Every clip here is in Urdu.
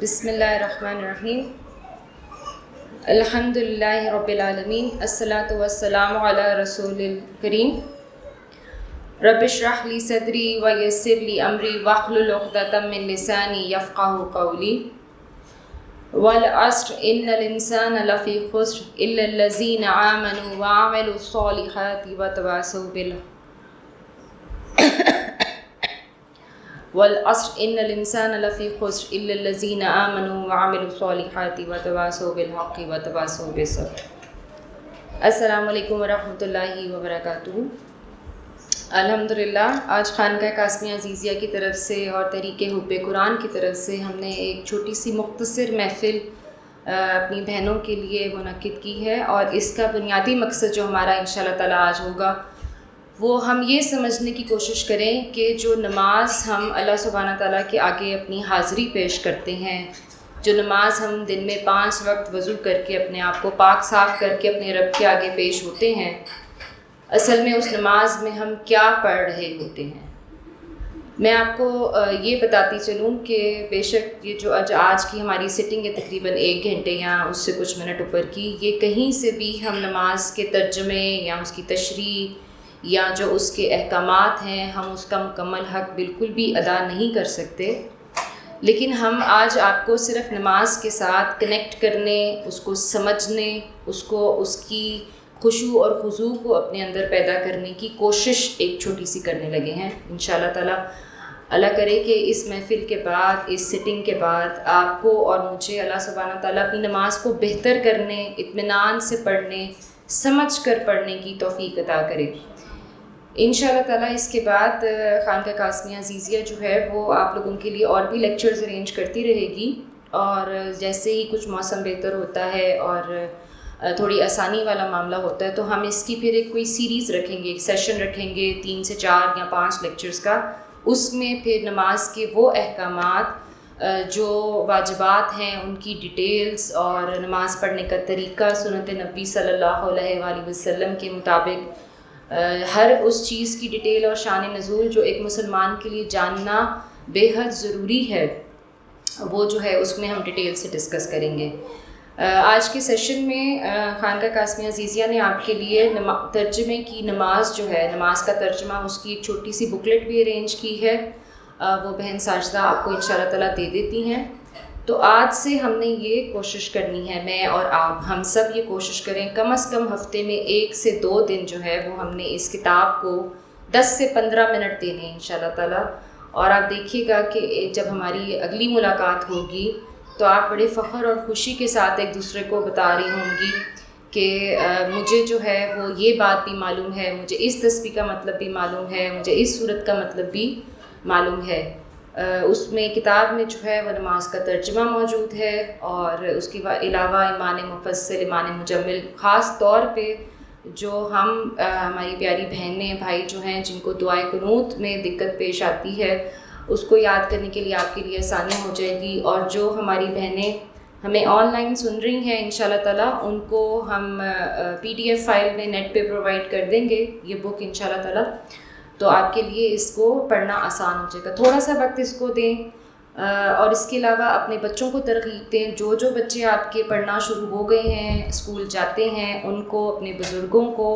بسم اللہ الرحمن الرحیم. الحمد للہ رب العالمین، الصلاۃ والسلام علی رسول الکریم. رب اشرح لی صدری ویسر لی امری واحلل عقدۃ من لسانی یفقہوا قولی. والعصر ان الانسان لفی خسر الا الذین آمنوا وعملوا الصالحات وتواصوا والعصر ان الانسان لفی خسر الا الذین آمنوا وعملوا الصالحات وتواصوا بالحق وتواصوا بالصبر. السلام علیکم ورحمۃ اللہ وبرکاتہ. الحمدللہ آج خانقاہ قاسمیہ عزیزیہ کی طرف سے اور تحریک حب قرآن کی طرف سے ہم نے ایک چھوٹی سی مختصر محفل اپنی بہنوں کے لیے منعقد کی ہے، اور اس کا بنیادی مقصد جو ہمارا انشاءاللہ تعالیٰ آج ہوگا وہ ہم یہ سمجھنے کی کوشش کریں کہ جو نماز ہم اللہ سبحانہ تعالیٰ کے آگے اپنی حاضری پیش کرتے ہیں، جو نماز ہم دن میں 5 وقت وضو کر کے اپنے آپ کو پاک صاف کر کے اپنے رب کے آگے پیش ہوتے ہیں، اصل میں اس نماز میں ہم کیا پڑھ رہے ہوتے ہیں. میں آپ کو یہ بتاتی چلوں کہ بے شک یہ جو آج کی ہماری سٹنگ ہے تقریباً 1 گھنٹے یا اس سے کچھ منٹ اوپر کی، یہ کہیں سے بھی ہم نماز کے ترجمے یا اس کی تشریح یا جو اس کے احکامات ہیں ہم اس کا مکمل حق بالکل بھی ادا نہیں کر سکتے. لیکن ہم آج آپ کو صرف نماز کے ساتھ کنیکٹ کرنے، اس کو سمجھنے، اس کی خشوع اور خضوع کو اپنے اندر پیدا کرنے کی کوشش ایک چھوٹی سی کرنے لگے ہیں. انشاءاللہ تعالیٰ اللہ کرے کہ اس محفل کے بعد، اس سٹنگ کے بعد آپ کو اور مجھے اللہ سبحانہ تعالیٰ اپنی نماز کو بہتر کرنے، اطمینان سے پڑھنے، سمجھ کر پڑھنے کی توفیق عطا کرے. انشاءاللہ تعالیٰ اس کے بعد خانقاہ قاسمیہ عزیزیہ جو ہے وہ آپ لوگوں کے لیے اور بھی لیکچرز ارینج کرتی رہے گی، اور جیسے ہی کچھ موسم بہتر ہوتا ہے اور تھوڑی آسانی والا معاملہ ہوتا ہے تو ہم اس کی پھر ایک کوئی سیریز رکھیں گے، ایک سیشن رکھیں گے 3 سے 4 یا 5 لیکچرز کا. اس میں پھر نماز کے وہ احکامات جو واجبات ہیں ان کی ڈیٹیلز اور نماز پڑھنے کا طریقہ سنت نبی صلی اللہ علیہ وآلہ وسلم کے مطابق ہر اس چیز کی ڈیٹیل اور شان نزول جو ایک مسلمان کے لیے جاننا بے حد ضروری ہے، وہ جو ہے اس میں ہم ڈیٹیل سے ڈسکس کریں گے. آج کے سیشن میں خانقاہ قاسمیہ عزیزیہ نے آپ کے لیے ترجمے کی نماز جو ہے، نماز کا ترجمہ، اس کی ایک چھوٹی سی بکلیٹ بھی ارینج کی ہے. وہ بہن ساجدہ آپ کو انشاءاللہ تعالیٰ دے دیتی ہیں. تو آج سے ہم نے یہ کوشش کرنی ہے، میں اور آپ ہم سب یہ کوشش کریں کم از کم ہفتے میں 1 سے 2 دن جو ہے وہ ہم نے اس کتاب کو 10 سے 15 منٹ دینے ہیں انشاءاللہ تعالیٰ. اور آپ دیکھیے گا کہ جب ہماری اگلی ملاقات ہوگی تو آپ بڑے فخر اور خوشی کے ساتھ ایک دوسرے کو بتا رہی ہوں گی کہ مجھے جو ہے وہ یہ بات بھی معلوم ہے، مجھے اس تسبیح کا مطلب بھی معلوم ہے، مجھے اس صورت کا مطلب بھی معلوم ہے. اس میں کتاب میں جو ہے وہ نماز کا ترجمہ موجود ہے، اور اس کے علاوہ ایمان مفصل، ایمان مجمل، خاص طور پہ جو ہماری پیاری بہنیں بھائی جو ہیں جن کو دعائے قنوت میں دقت پیش آتی ہے اس کو یاد کرنے کے لیے آپ کے لیے آسانی ہو جائے گی. اور جو ہماری بہنیں ہمیں آن لائن سن رہی ہیں انشاءاللہ تعالیٰ ان کو ہم PDF فائل میں نیٹ پہ پرووائڈ کر دیں گے یہ بک انشاءاللہ تعالیٰ. تو آپ کے لیے اس کو پڑھنا آسان ہو جائے گا. تھوڑا سا وقت اس کو دیں، اور اس کے علاوہ اپنے بچوں کو ترغیب دیں. جو بچے آپ کے پڑھنا شروع ہو گئے ہیں، اسکول جاتے ہیں، ان کو، اپنے بزرگوں کو،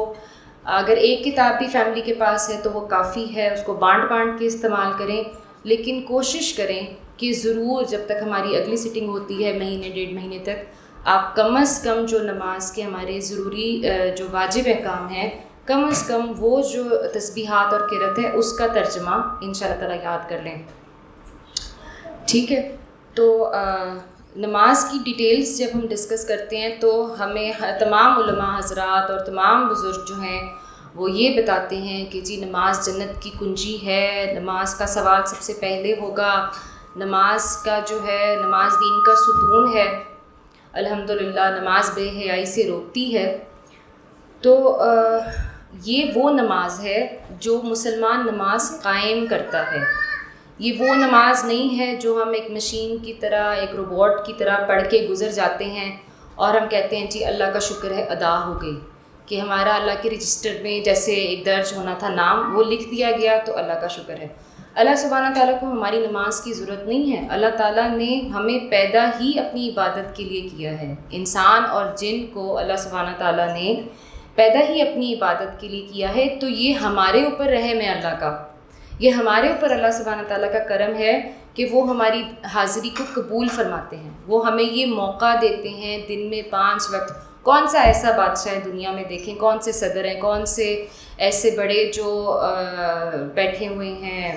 اگر ایک کتاب بھی فیملی کے پاس ہے تو وہ کافی ہے، اس کو بانٹ کے استعمال کریں. لیکن کوشش کریں کہ ضرور جب تک ہماری اگلی سٹنگ ہوتی ہے مہینے 1.5 مہینے تک، آپ کم از کم جو نماز کے ہمارے ضروری جو واجب احکام ہیں، کم از کم وہ جو تسبیحات اور قرأت ہے اس کا ترجمہ انشاءاللہ تعالیٰ یاد کر لیں. ٹھیک ہے؟ تو نماز کی ڈیٹیلز جب ہم ڈسکس کرتے ہیں تو ہمیں تمام علماء حضرات اور تمام بزرگ جو ہیں وہ یہ بتاتے ہیں کہ جی نماز جنت کی کنجی ہے، نماز کا سوال سب سے پہلے ہوگا، نماز کا جو ہے، نماز دین کا ستون ہے. الحمدللہ نماز بے حیائی سے روکتی ہے. تو یہ وہ نماز ہے جو مسلمان نماز قائم کرتا ہے. یہ وہ نماز نہیں ہے جو ہم ایک مشین کی طرح، ایک روبوٹ کی طرح پڑھ کے گزر جاتے ہیں اور ہم کہتے ہیں جی اللہ کا شکر ہے ادا ہو گئی، کہ ہمارا اللہ کے رجسٹر میں جیسے ایک درج ہونا تھا نام وہ لکھ دیا گیا تو اللہ کا شکر ہے. اللہ سبحانہ تعالیٰ کو ہماری نماز کی ضرورت نہیں ہے. اللہ تعالیٰ نے ہمیں پیدا ہی اپنی عبادت کے لیے کیا ہے. انسان اور جن کو اللہ سبحانہ تعالیٰ نے پیدا ہی اپنی عبادت کے لیے کیا ہے. تو یہ ہمارے اوپر رحم ہے اللہ کا، یہ ہمارے اوپر اللہ سبحانہ تعالیٰ کا کرم ہے کہ وہ ہماری حاضری کو قبول فرماتے ہیں. وہ ہمیں یہ موقع دیتے ہیں دن میں 5 وقت. کون سا ایسا بادشاہ ہے دنیا میں، دیکھیں کون سے صدر ہیں، کون سے ایسے بڑے جو بیٹھے ہوئے ہیں،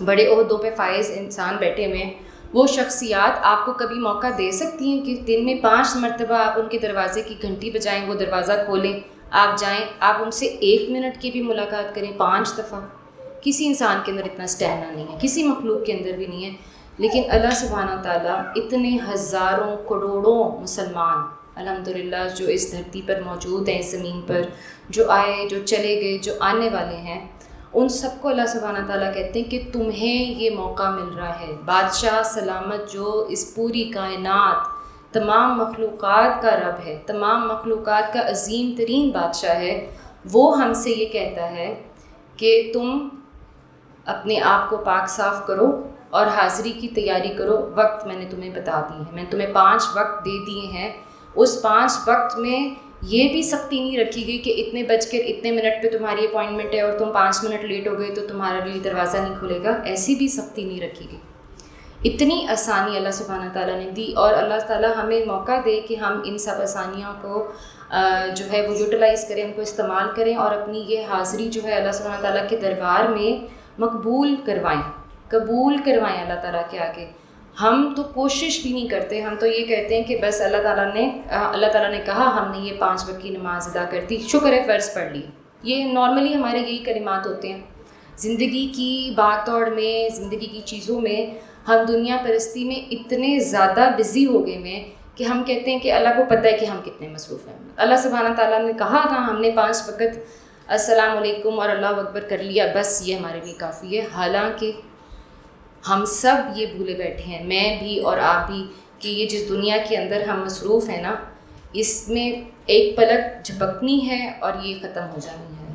بڑے عہدوں پہ فائز انسان بیٹھے ہوئے ہیں، وہ شخصیات آپ کو کبھی موقع دے سکتی ہیں کہ دن میں 5 مرتبہ آپ ان کے دروازے کی گھنٹی بجائیں، وہ دروازہ کھولیں، آپ جائیں، آپ ان سے 1 منٹ کی بھی ملاقات کریں 5 دفعہ؟ کسی انسان کے اندر اتنا اسٹیمنا نہیں ہے، کسی مخلوق کے اندر بھی نہیں ہے. لیکن اللہ سبحانہ تعالیٰ اتنے ہزاروں کروڑوں مسلمان الحمدللہ جو اس دھرتی پر موجود ہیں، اس زمین پر، جو آئے، جو چلے گئے، جو آنے والے ہیں، ان سب کو اللہ سبحانہ تعالیٰ کہتے ہیں کہ تمہیں یہ موقع مل رہا ہے. بادشاہ سلامت جو اس پوری کائنات، تمام مخلوقات کا رب ہے، تمام مخلوقات کا عظیم ترین بادشاہ ہے، وہ ہم سے یہ کہتا ہے کہ تم اپنے آپ کو پاک صاف کرو اور حاضری کی تیاری کرو. وقت میں نے تمہیں بتا دی ہے، میں نے تمہیں 5 وقت دے دیے ہیں. اس 5 وقت میں یہ بھی سختی نہیں رکھی گئی کہ اتنے بج کر اتنے منٹ پہ تمہاری اپوائنٹمنٹ ہے اور تم 5 منٹ لیٹ ہو گئے تو تمہارے لیے دروازہ نہیں کھلے گا. ایسی بھی سختی نہیں رکھی گئی. اتنی آسانی اللہ سبحانہ تعالیٰ نے دی، اور اللہ تعالیٰ ہمیں موقع دے کہ ہم ان سب آسانیوں کو جو ہے وہ یوٹیلائز کریں، ان کو استعمال کریں، اور اپنی یہ حاضری جو ہے اللہ سبحانہ تعالیٰ کے دربار میں مقبول کروائیں، قبول کروائیں اللہ تعالیٰ کے آگے. ہم تو کوشش بھی نہیں کرتے، ہم تو یہ کہتے ہیں کہ بس اللہ تعالیٰ نے کہا، ہم نے یہ 5 وقت کی نماز ادا کر دی، شکر ہے فرض پڑھ لی. یہ نارملی ہمارے یہی کلمات ہوتے ہیں. زندگی کی بھاگ دوڑ میں، زندگی کی چیزوں میں، ہم دنیا پرستی میں اتنے زیادہ بزی ہو گئے ہیں کہ ہم کہتے ہیں کہ اللہ کو پتہ ہے کہ ہم کتنے مصروف ہیں. اللہ سبحانہ تعالیٰ نے کہا نا، ہم نے 5 وقت السلام علیکم اور اللہ اکبر کر لیا، بس یہ ہمارے لیے کافی ہے. حالانکہ ہم سب یہ بھولے بیٹھے ہیں، میں بھی اور آپ بھی، کہ یہ جس دنیا کے اندر ہم مصروف ہیں نا، اس میں ایک پلک جھپکنی ہے اور یہ ختم ہو جانی ہے.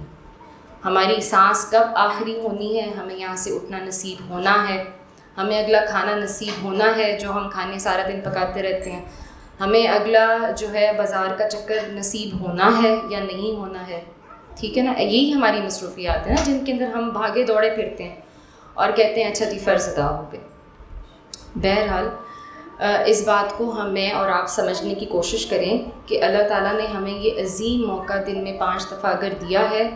ہماری سانس کب آخری ہونی ہے، ہمیں یہاں سے اٹھنا نصیب ہونا ہے، ہمیں اگلا کھانا نصیب ہونا ہے جو ہم کھانے سارا دن پکاتے رہتے ہیں، ہمیں اگلا جو ہے بازار کا چکر نصیب ہونا ہے یا نہیں ہونا ہے. ٹھیک ہے نا، یہی ہماری مصروفیات ہیں نا جن کے اندر ہم بھاگے دوڑے پھرتے ہیں اور کہتے ہیں اچھا جی فرض ادا ہو گئے. بہرحال اس بات کو میں اور آپ سمجھنے کی کوشش کریں کہ اللہ تعالیٰ نے ہمیں یہ عظیم موقع دن میں 5 دفعہ اگر دیا ہے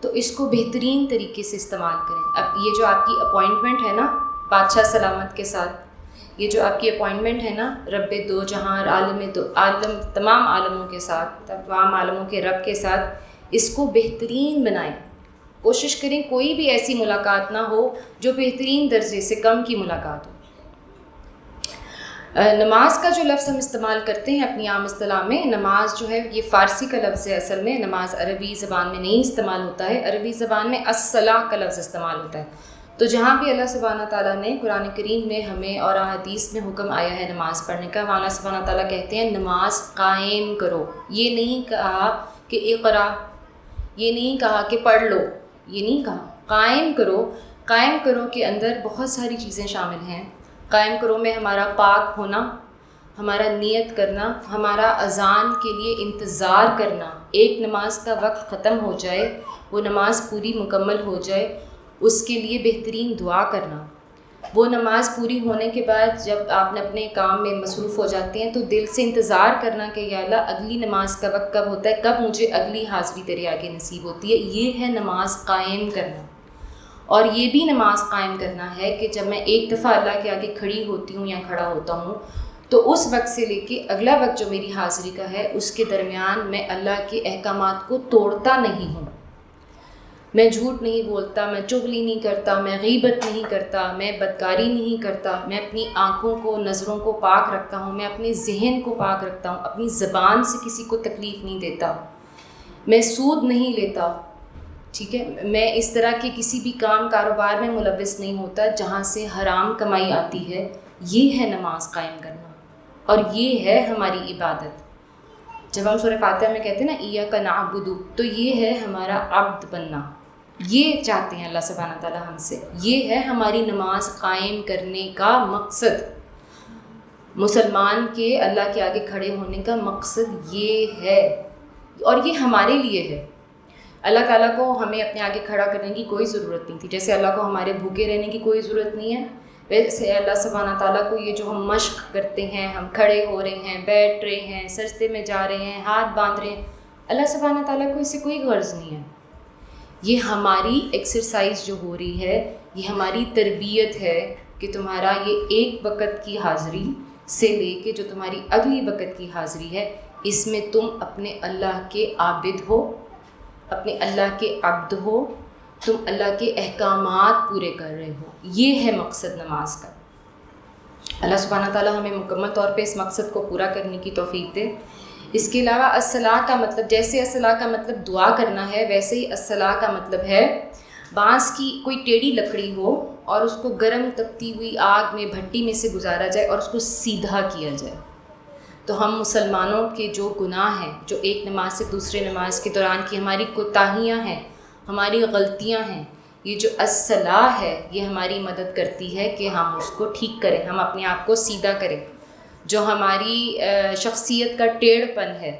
تو اس کو بہترین طریقے سے استعمال کریں. اب یہ جو آپ کی اپوائنٹمنٹ ہے نا بادشاہ سلامت کے ساتھ، یہ جو آپ کی اپوائنٹمنٹ ہے نا رب دو جہاں، عالم تمام عالموں کے ساتھ، تمام عالموں کے رب کے ساتھ، اس کو بہترین بنائیں. کوشش کریں کوئی بھی ایسی ملاقات نہ ہو جو بہترین درجے سے کم کی ملاقات ہو. نماز کا جو لفظ ہم استعمال کرتے ہیں اپنی عام اصطلاح میں، نماز جو ہے یہ فارسی کا لفظ ہے. اصل میں نماز عربی زبان میں نہیں استعمال ہوتا ہے، عربی زبان میں الصلاۃ کا لفظ استعمال ہوتا ہے. تو جہاں بھی اللہ سبحانہ تعالیٰ نے قرآن کریم میں ہمیں اور حدیث میں حکم آیا ہے نماز پڑھنے کا، وہاں اللہ سبحانہ تعالیٰ کہتے ہیں نماز قائم کرو. یہ نہیں کہا کہ اقرا، یہ نہیں کہا کہ پڑھ لو، یہ نہیں کہا، قائم کرو. قائم کرو کے اندر بہت ساری چیزیں شامل ہیں. قائم کرو میں ہمارا پاک ہونا، ہمارا نیت کرنا، ہمارا اذان کے لیے انتظار کرنا. ایک نماز کا وقت ختم ہو جائے، وہ نماز پوری مکمل ہو جائے، اس کے لیے بہترین دعا کرنا. وہ نماز پوری ہونے کے بعد جب آپ اپنے کام میں مصروف ہو جاتے ہیں تو دل سے انتظار کرنا کہ یا اللہ اگلی نماز کا وقت کب ہوتا ہے، کب مجھے اگلی حاضری تیرے آگے نصیب ہوتی ہے. یہ ہے نماز قائم کرنا. اور یہ بھی نماز قائم کرنا ہے کہ جب میں ایک دفعہ اللہ کے آگے کھڑی ہوتی ہوں یا کھڑا ہوتا ہوں تو اس وقت سے لے کے اگلا وقت جو میری حاضری کا ہے اس کے درمیان میں اللہ کے احکامات کو توڑتا نہیں ہوں. میں جھوٹ نہیں بولتا، میں چغلی نہیں کرتا، میں غیبت نہیں کرتا، میں بدکاری نہیں کرتا، میں اپنی آنکھوں کو، نظروں کو پاک رکھتا ہوں، میں اپنے ذہن کو پاک رکھتا ہوں، اپنی زبان سے کسی کو تکلیف نہیں دیتا، میں سود نہیں لیتا. ٹھیک ہے، میں اس طرح کے کسی بھی کاروبار میں ملوث نہیں ہوتا جہاں سے حرام کمائی آتی ہے. یہ ہے نماز قائم کرنا اور یہ ہے ہماری عبادت. جب ہم سورہ فاتحہ میں کہتے ہیں نا ایاک نعبد، تو یہ ہے ہمارا عبد بننا. یہ چاہتے ہیں اللہ سبحانہ تعالیٰ ہم سے. یہ ہے ہماری نماز قائم کرنے کا مقصد. مسلمان کے اللہ کے آگے کھڑے ہونے کا مقصد یہ ہے، اور یہ ہمارے لیے ہے. اللہ تعالیٰ کو ہمیں اپنے آگے کھڑا کرنے کی کوئی ضرورت نہیں تھی. جیسے اللہ کو ہمارے بھوکے رہنے کی کوئی ضرورت نہیں ہے، ویسے اللہ سبحانہ تعالیٰ کو یہ جو ہم مشق کرتے ہیں، ہم کھڑے ہو رہے ہیں، بیٹھ رہے ہیں، سجدے میں جا رہے ہیں، ہاتھ باندھ رہے ہیں، اللہ سبحانہ تعالیٰ کو اس سے کوئی غرض نہیں ہے. یہ ہماری ایکسرسائز جو ہو رہی ہے، یہ ہماری تربیت ہے کہ تمہارا یہ ایک وقت کی حاضری سے لے کے جو تمہاری اگلی وقت کی حاضری ہے، اس میں تم اپنے اللہ کے عابد ہو، اپنے اللہ کے عبد ہو، تم اللہ کے احکامات پورے کر رہے ہو. یہ ہے مقصد نماز کا. اللہ سبحانہ تعالیٰ ہمیں مکمل طور پہ اس مقصد کو پورا کرنے کی توفیق دے. اس کے علاوہ الصلاۃ کا مطلب، جیسے الصلاۃ کا مطلب دعا کرنا ہے، ویسے ہی الصلاۃ کا مطلب ہے بانس کی کوئی ٹیڑھی لکڑی ہو اور اس کو گرم تپتی ہوئی آگ میں، بھٹی میں سے گزارا جائے اور اس کو سیدھا کیا جائے. تو ہم مسلمانوں کے جو گناہ ہیں، جو ایک نماز سے دوسرے نماز کے دوران کی ہماری کوتاہیاں ہیں، ہماری غلطیاں ہیں، یہ جو الصلاۃ ہے یہ ہماری مدد کرتی ہے کہ ہم اس کو ٹھیک کریں، ہم اپنے آپ کو سیدھا کریں. جو ہماری شخصیت کا ٹیڑھ پن ہے،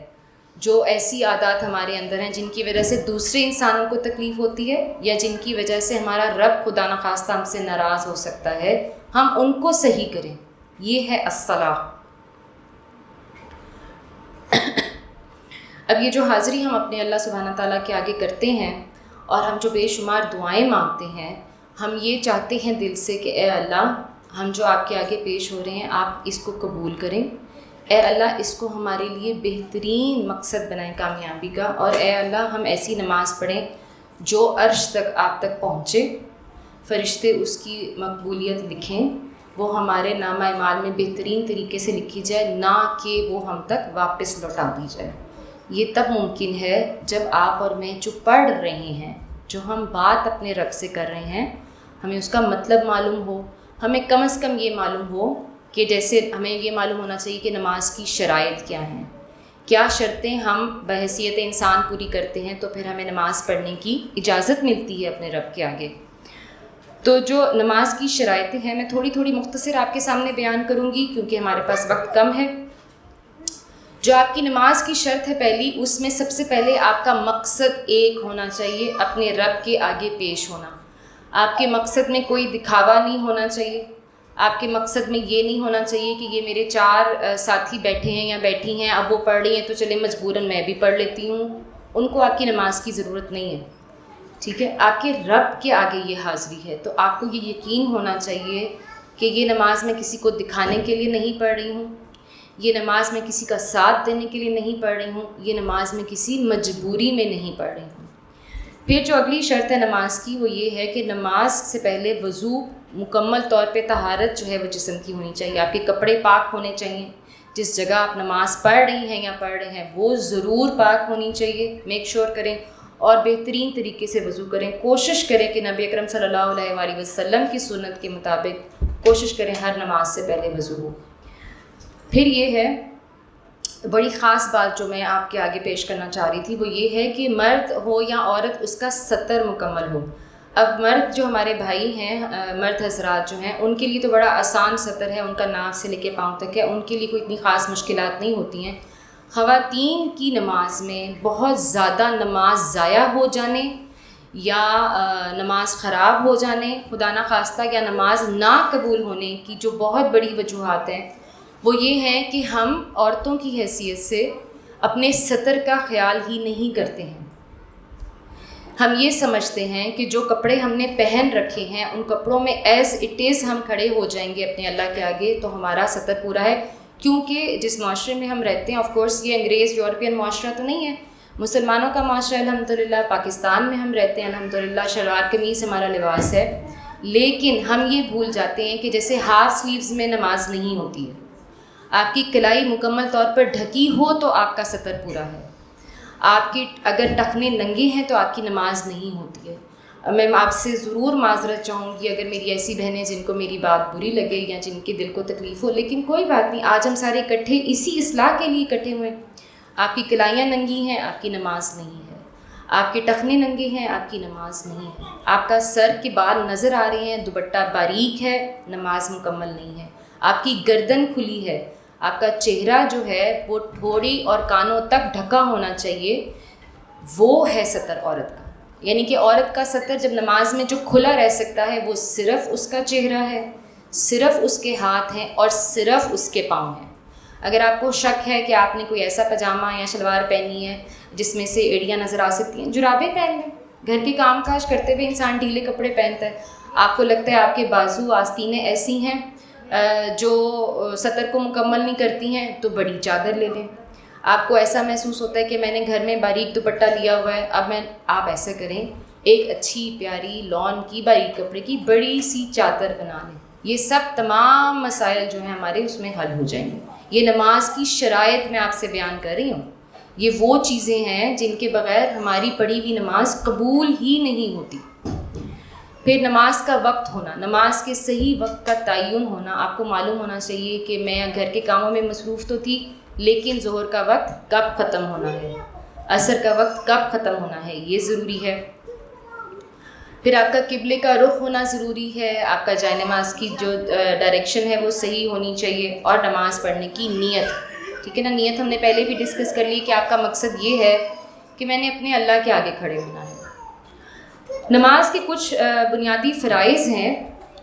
جو ایسی عادات ہمارے اندر ہیں جن کی وجہ سے دوسرے انسانوں کو تکلیف ہوتی ہے، یا جن کی وجہ سے ہمارا رب خدا نخواستہ ہم سے ناراض ہو سکتا ہے، ہم ان کو صحیح کریں. یہ ہے الصلاۃ. اب یہ جو حاضری ہم اپنے اللہ سبحانہ تعالیٰ کے آگے کرتے ہیں اور ہم جو بے شمار دعائیں مانگتے ہیں، ہم یہ چاہتے ہیں دل سے کہ اے اللہ، ہم جو آپ کے آگے پیش ہو رہے ہیں آپ اس کو قبول کریں. اے اللہ اس کو ہمارے لیے بہترین مقصد بنائیں کامیابی کا، اور اے اللہ ہم ایسی نماز پڑھیں جو عرش تک آپ تک پہنچے، فرشتے اس کی مقبولیت لکھیں، وہ ہمارے نامہ اعمال میں بہترین طریقے سے لکھی جائے، نہ کہ وہ ہم تک واپس لوٹا دی جائے. یہ تب ممکن ہے جب آپ اور میں جو پڑھ رہے ہیں، جو ہم بات اپنے رب سے کر رہے ہیں، ہمیں اس کا مطلب معلوم ہو. ہمیں کم از کم یہ معلوم ہو کہ جیسے ہمیں یہ معلوم ہونا چاہیے کہ نماز کی شرائط کیا ہیں، کیا شرطیں ہم بحیثیت انسان پوری کرتے ہیں تو پھر ہمیں نماز پڑھنے کی اجازت ملتی ہے اپنے رب کے آگے. تو جو نماز کی شرائطیں ہیں میں تھوڑی تھوڑی مختصر آپ کے سامنے بیان کروں گی کیونکہ ہمارے پاس وقت کم ہے. جو آپ کی نماز کی شرط ہے پہلی، اس میں سب سے پہلے آپ کا مقصد ایک ہونا چاہیے، اپنے رب کے آگے پیش ہونا. آپ کے مقصد میں کوئی دکھاوا نہیں ہونا چاہیے. آپ کے مقصد میں یہ نہیں ہونا چاہیے کہ یہ میرے 4 ساتھی بیٹھے ہیں یا بیٹھی ہیں، اب وہ پڑھ رہی ہیں تو چلے مجبوراً میں بھی پڑھ لیتی ہوں. ان کو آپ کی نماز کی ضرورت نہیں ہے. ٹھیک ہے، آپ کے رب کے آگے یہ حاضری ہے تو آپ کو یہ یقین ہونا چاہیے کہ یہ نماز میں کسی کو دکھانے کے لیے نہیں پڑھ رہی ہوں، یہ نماز میں کسی کا ساتھ دینے کے لیے نہیں پڑھ رہی ہوں، یہ نماز میں کسی مجبوری میں نہیں پڑھ رہی ہوں. پھر جو اگلی شرط ہے نماز کی وہ یہ ہے کہ نماز سے پہلے وضو، مکمل طور پہ طہارت جو ہے وہ جسم کی ہونی چاہیے. آپ کے کپڑے پاک ہونے چاہیے، جس جگہ آپ نماز پڑھ رہی ہیں یا پڑھ رہے ہیں وہ ضرور پاک ہونی چاہیے. میک شور کریں اور بہترین طریقے سے وضو کریں. کوشش کریں کہ نبی اکرم صلی اللہ علیہ وآلہ وسلم کی سنت کے مطابق کوشش کریں ہر نماز سے پہلے وضو ہو. پھر یہ ہے بڑی خاص بات جو میں آپ کے آگے پیش کرنا چاہ رہی تھی، وہ یہ ہے کہ مرد ہو یا عورت اس کا ستر مکمل ہو. اب مرد جو ہمارے بھائی ہیں، مرد حضرات جو ہیں، ان کے لیے تو بڑا آسان ستر ہے، ان کا ناک سے لے کے پاؤں تک ہے، ان کے لیے کوئی اتنی خاص مشکلات نہیں ہوتی ہیں. خواتین کی نماز میں بہت زیادہ نماز ضائع ہو جانے یا نماز خراب ہو جانے خدا نخواستہ، یا نماز نہ قبول ہونے کی جو بہت بڑی وجوہات ہیں وہ یہ ہے کہ ہم عورتوں کی حیثیت سے اپنے ستر کا خیال ہی نہیں کرتے ہیں. ہم یہ سمجھتے ہیں کہ جو کپڑے ہم نے پہن رکھے ہیں ان کپڑوں میں ایز اٹ از ہم کھڑے ہو جائیں گے اپنے اللہ کے آگے تو ہمارا ستر پورا ہے. کیونکہ جس معاشرے میں ہم رہتے ہیں، آف کورس یہ انگریز یورپین معاشرہ تو نہیں ہے، مسلمانوں کا معاشرہ الحمدللہ. پاکستان میں ہم رہتے ہیں الحمدللہ، شلوار قمیص ہمارا لباس ہے. لیکن ہم یہ بھول جاتے ہیں کہ جیسے ہاف سلیوز میں نماز نہیں ہوتی ہے، آپ کی کلائی مکمل طور پر ڈھکی ہو تو آپ کا ستر پورا ہے. آپ کی اگر ٹخنے ننگے ہیں تو آپ کی نماز نہیں ہوتی ہے. میں آپ سے ضرور معذرت چاہوں گی اگر میری ایسی بہنیں جن کو میری بات بری لگے یا جن کے دل کو تکلیف ہو، لیکن کوئی بات نہیں، آج ہم سارے اکٹھے اسی اصلاح کے لیے اکٹھے ہوئے. آپ کی کلائیاں ننگی ہیں، آپ کی نماز نہیں ہے. آپ کے ٹخنے ننگے ہیں، آپ کی نماز نہیں ہے. آپ کا سر کے بال نظر آ رہے ہیں، دوپٹہ باریک ہے، نماز مکمل نہیں ہے. آپ کی گردن کھلی ہے، آپ کا چہرہ جو ہے وہ ٹھوڑی اور کانوں تک ڈھکا ہونا چاہیے، وہ ہے ستر عورت کا. یعنی کہ عورت کا ستر جب نماز میں جو کھلا رہ سکتا ہے وہ صرف اس کا چہرہ ہے، صرف اس کے ہاتھ ہیں اور صرف اس کے پاؤں ہیں. اگر آپ کو شک ہے کہ آپ نے کوئی ایسا پاجامہ یا شلوار پہنی ہے جس میں سے ایڑیاں نظر آ سکتی ہیں، جرابیں پہن لیں. گھر کے کام کاج کرتے ہوئے انسان ڈھیلے کپڑے پہنتا ہے. آپ کو لگتا ہے آپ کے بازو آستینیں ایسی ہیں جو سطر کو مکمل نہیں کرتی ہیں، تو بڑی چادر لے لیں. آپ کو ایسا محسوس ہوتا ہے کہ میں نے گھر میں باریک دوپٹہ لیا ہوا ہے، آپ ایسا کریں، ایک اچھی پیاری لون کی باریک کپڑے کی بڑی سی چادر بنا لیں. یہ سب تمام مسائل جو ہیں ہمارے اس میں حل ہو جائیں گے. یہ نماز کی شرائط میں آپ سے بیان کر رہی ہوں. یہ وہ چیزیں ہیں جن کے بغیر ہماری پڑھی ہوئی نماز قبول ہی نہیں ہوتی. پھر نماز کا وقت ہونا، نماز کے صحیح وقت کا تعین ہونا. آپ کو معلوم ہونا چاہیے کہ میں گھر کے کاموں میں مصروف تو تھی، لیکن ظہر کا وقت کب ختم ہونا ہے، عصر کا وقت کب ختم ہونا ہے، یہ ضروری ہے. پھر آپ کا قبلے کا رخ ہونا ضروری ہے. آپ کا جائے نماز کی جو ڈائریکشن ہے وہ صحیح ہونی چاہیے. اور نماز پڑھنے کی نیت، ٹھیک ہے نا. نیت ہم نے پہلے بھی ڈسکس کر لی کہ آپ کا مقصد یہ ہے کہ میں نے اپنے اللہ کے آگے کھڑے ہونا ہے. نماز کے کچھ بنیادی فرائض ہیں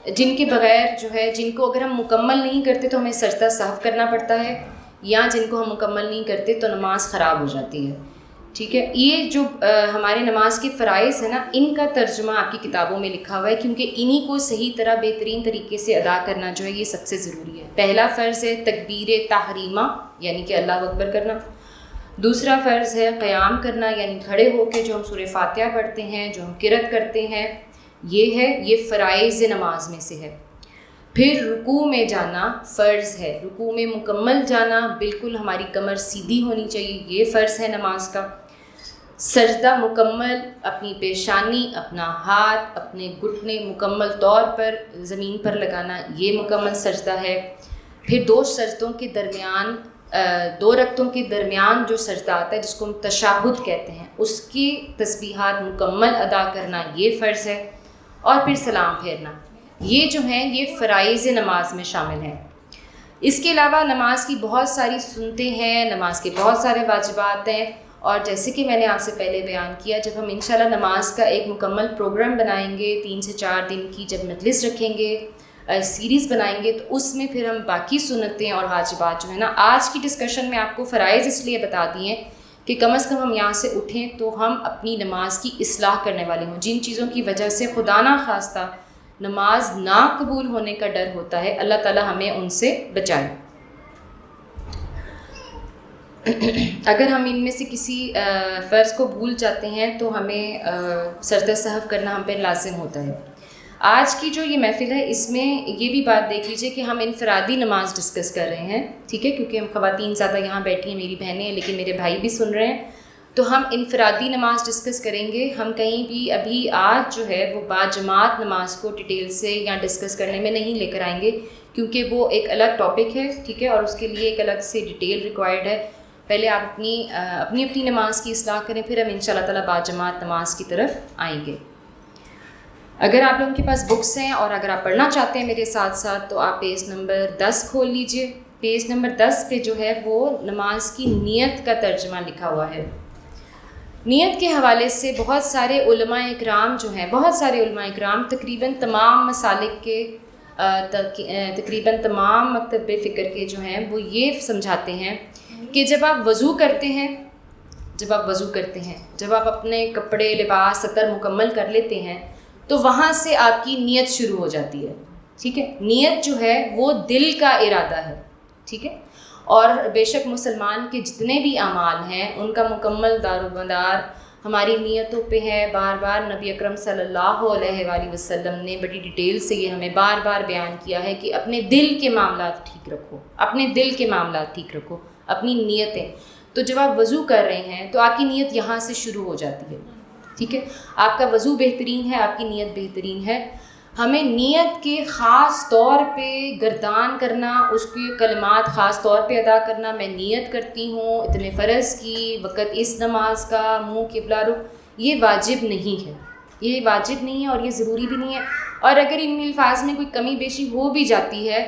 جن کے بغیر جو ہے، جن کو اگر ہم مکمل نہیں کرتے تو ہمیں سجدہ سہو کرنا پڑتا ہے، یا جن کو ہم مکمل نہیں کرتے تو نماز خراب ہو جاتی ہے. ٹھیک ہے. یہ جو ہمارے نماز کے فرائض ہیں نا، ان کا ترجمہ آپ کی کتابوں میں لکھا ہوا ہے، کیونکہ انہی کو صحیح طرح بہترین طریقے سے ادا کرنا جو ہے یہ سب سے ضروری ہے. پہلا فرض ہے تکبیر تحریمہ، یعنی کہ اللہ اکبر کرنا. دوسرا فرض ہے قیام کرنا، یعنی کھڑے ہو کے جو ہم سورہ فاتحہ پڑھتے ہیں، جو ہم قرأت کرتے ہیں، یہ فرائض نماز میں سے ہے. پھر رکوع میں جانا فرض ہے. رکوع میں مکمل جانا، بالکل ہماری کمر سیدھی ہونی چاہیے، یہ فرض ہے نماز کا. سجدہ مکمل، اپنی پیشانی، اپنا ہاتھ، اپنے گھٹنے مکمل طور پر زمین پر لگانا، یہ مکمل سجدہ ہے. پھر دو رکعتوں کے درمیان جو سجدہ آتا ہے جس کو ہم تشہد کہتے ہیں، اس کی تسبیحات مکمل ادا کرنا، یہ فرض ہے. اور پھر سلام پھیرنا، یہ جو ہیں یہ فرائض نماز میں شامل ہیں. اس کے علاوہ نماز کی بہت ساری سنتیں ہیں، نماز کے بہت سارے واجبات ہیں. اور جیسے کہ میں نے آپ سے پہلے بیان کیا، جب ہم انشاءاللہ نماز کا ایک مکمل پروگرام بنائیں گے، 3 سے 4 دن کی جب مجلس رکھیں گے، سیریز بنائیں گے، تو اس میں پھر ہم باقی سنتیں اور واجبات جو ہے نا، آج کی ڈسکشن میں آپ کو فرائض اس لیے بتا دیے ہیں کہ کم از کم ہم یہاں سے اٹھیں تو ہم اپنی نماز کی اصلاح کرنے والے ہوں. جن چیزوں کی وجہ سے خدا نہ خواستہ نماز نا قبول ہونے کا ڈر ہوتا ہے، اللہ تعالی ہمیں ان سے بچائے. اگر ہم ان میں سے کسی فرض کو بھول جاتے ہیں تو ہمیں سجدہ سہو کرنا ہم پہ لازم ہوتا ہے. آج کی جو یہ محفل ہے اس میں یہ بھی بات دیکھ لیجیے کہ ہم انفرادی نماز ڈسکس کر رہے ہیں، ٹھیک ہے، کیونکہ ہم خواتین زیادہ یہاں بیٹھی ہیں، میری بہنیں ہیں، لیکن میرے بھائی بھی سن رہے ہیں، تو ہم انفرادی نماز ڈسکس کریں گے. ہم کہیں بھی ابھی آج جو ہے وہ باجماعت نماز کو ڈیٹیل سے یا ڈسکس کرنے میں نہیں لے کر آئیں گے، کیونکہ وہ ایک الگ ٹاپک ہے، ٹھیک ہے، اور اس کے لیے ایک الگ سے ڈیٹیل ریکوائرڈ ہے. پہلے آپ اپنی نماز کی اصلاح کریں، پھر ہم انشاءاللہ تعالیٰ باجماعت نماز کی طرف آئیں گے. اگر آپ لوگوں کے پاس بکس ہیں اور اگر آپ پڑھنا چاہتے ہیں میرے ساتھ ساتھ، تو آپ پیج نمبر 10 کھول لیجئے. پیج نمبر 10 پہ جو ہے وہ نماز کی نیت کا ترجمہ لکھا ہوا ہے. نیت کے حوالے سے بہت سارے علماء اکرام جو ہیں، بہت سارے علماء اکرام تقریباً تمام مسالک کے تقریباً تمام مکتب فکر کے جو ہیں وہ یہ سمجھاتے ہیں کہ جب آپ وضو کرتے ہیں، جب آپ اپنے کپڑے، لباس، سطر مکمل کر لیتے ہیں، تو وہاں سے آپ کی نیت شروع ہو جاتی ہے. ٹھیک ہے. نیت جو ہے وہ دل کا ارادہ ہے. ٹھیک ہے. اور بے شک مسلمان کے جتنے بھی اعمال ہیں ان کا مکمل دار و مدار ہماری نیتوں پہ ہے. بار بار نبی اکرم صلی اللہ علیہ وآلہ وسلم نے بڑی ڈیٹیل سے یہ ہمیں بار بار بیان کیا ہے کہ اپنے دل کے معاملات ٹھیک رکھو، اپنی نیتیں. تو جب آپ وضو کر رہے ہیں تو آپ کی نیت یہاں سے شروع ہو جاتی ہے. ٹھیک ہے. آپ کا وضو بہترین ہے، آپ کی نیت بہترین ہے. ہمیں نیت کے خاص طور پہ گردان کرنا، اس کے کلمات خاص طور پہ ادا کرنا، میں نیت کرتی ہوں اتنے فرض کی، وقت اس نماز کا، منہ قبلہ رخ، یہ واجب نہیں ہے، یہ واجب نہیں ہے اور یہ ضروری بھی نہیں ہے. اور اگر ان الفاظ میں کوئی کمی بیشی ہو بھی جاتی ہے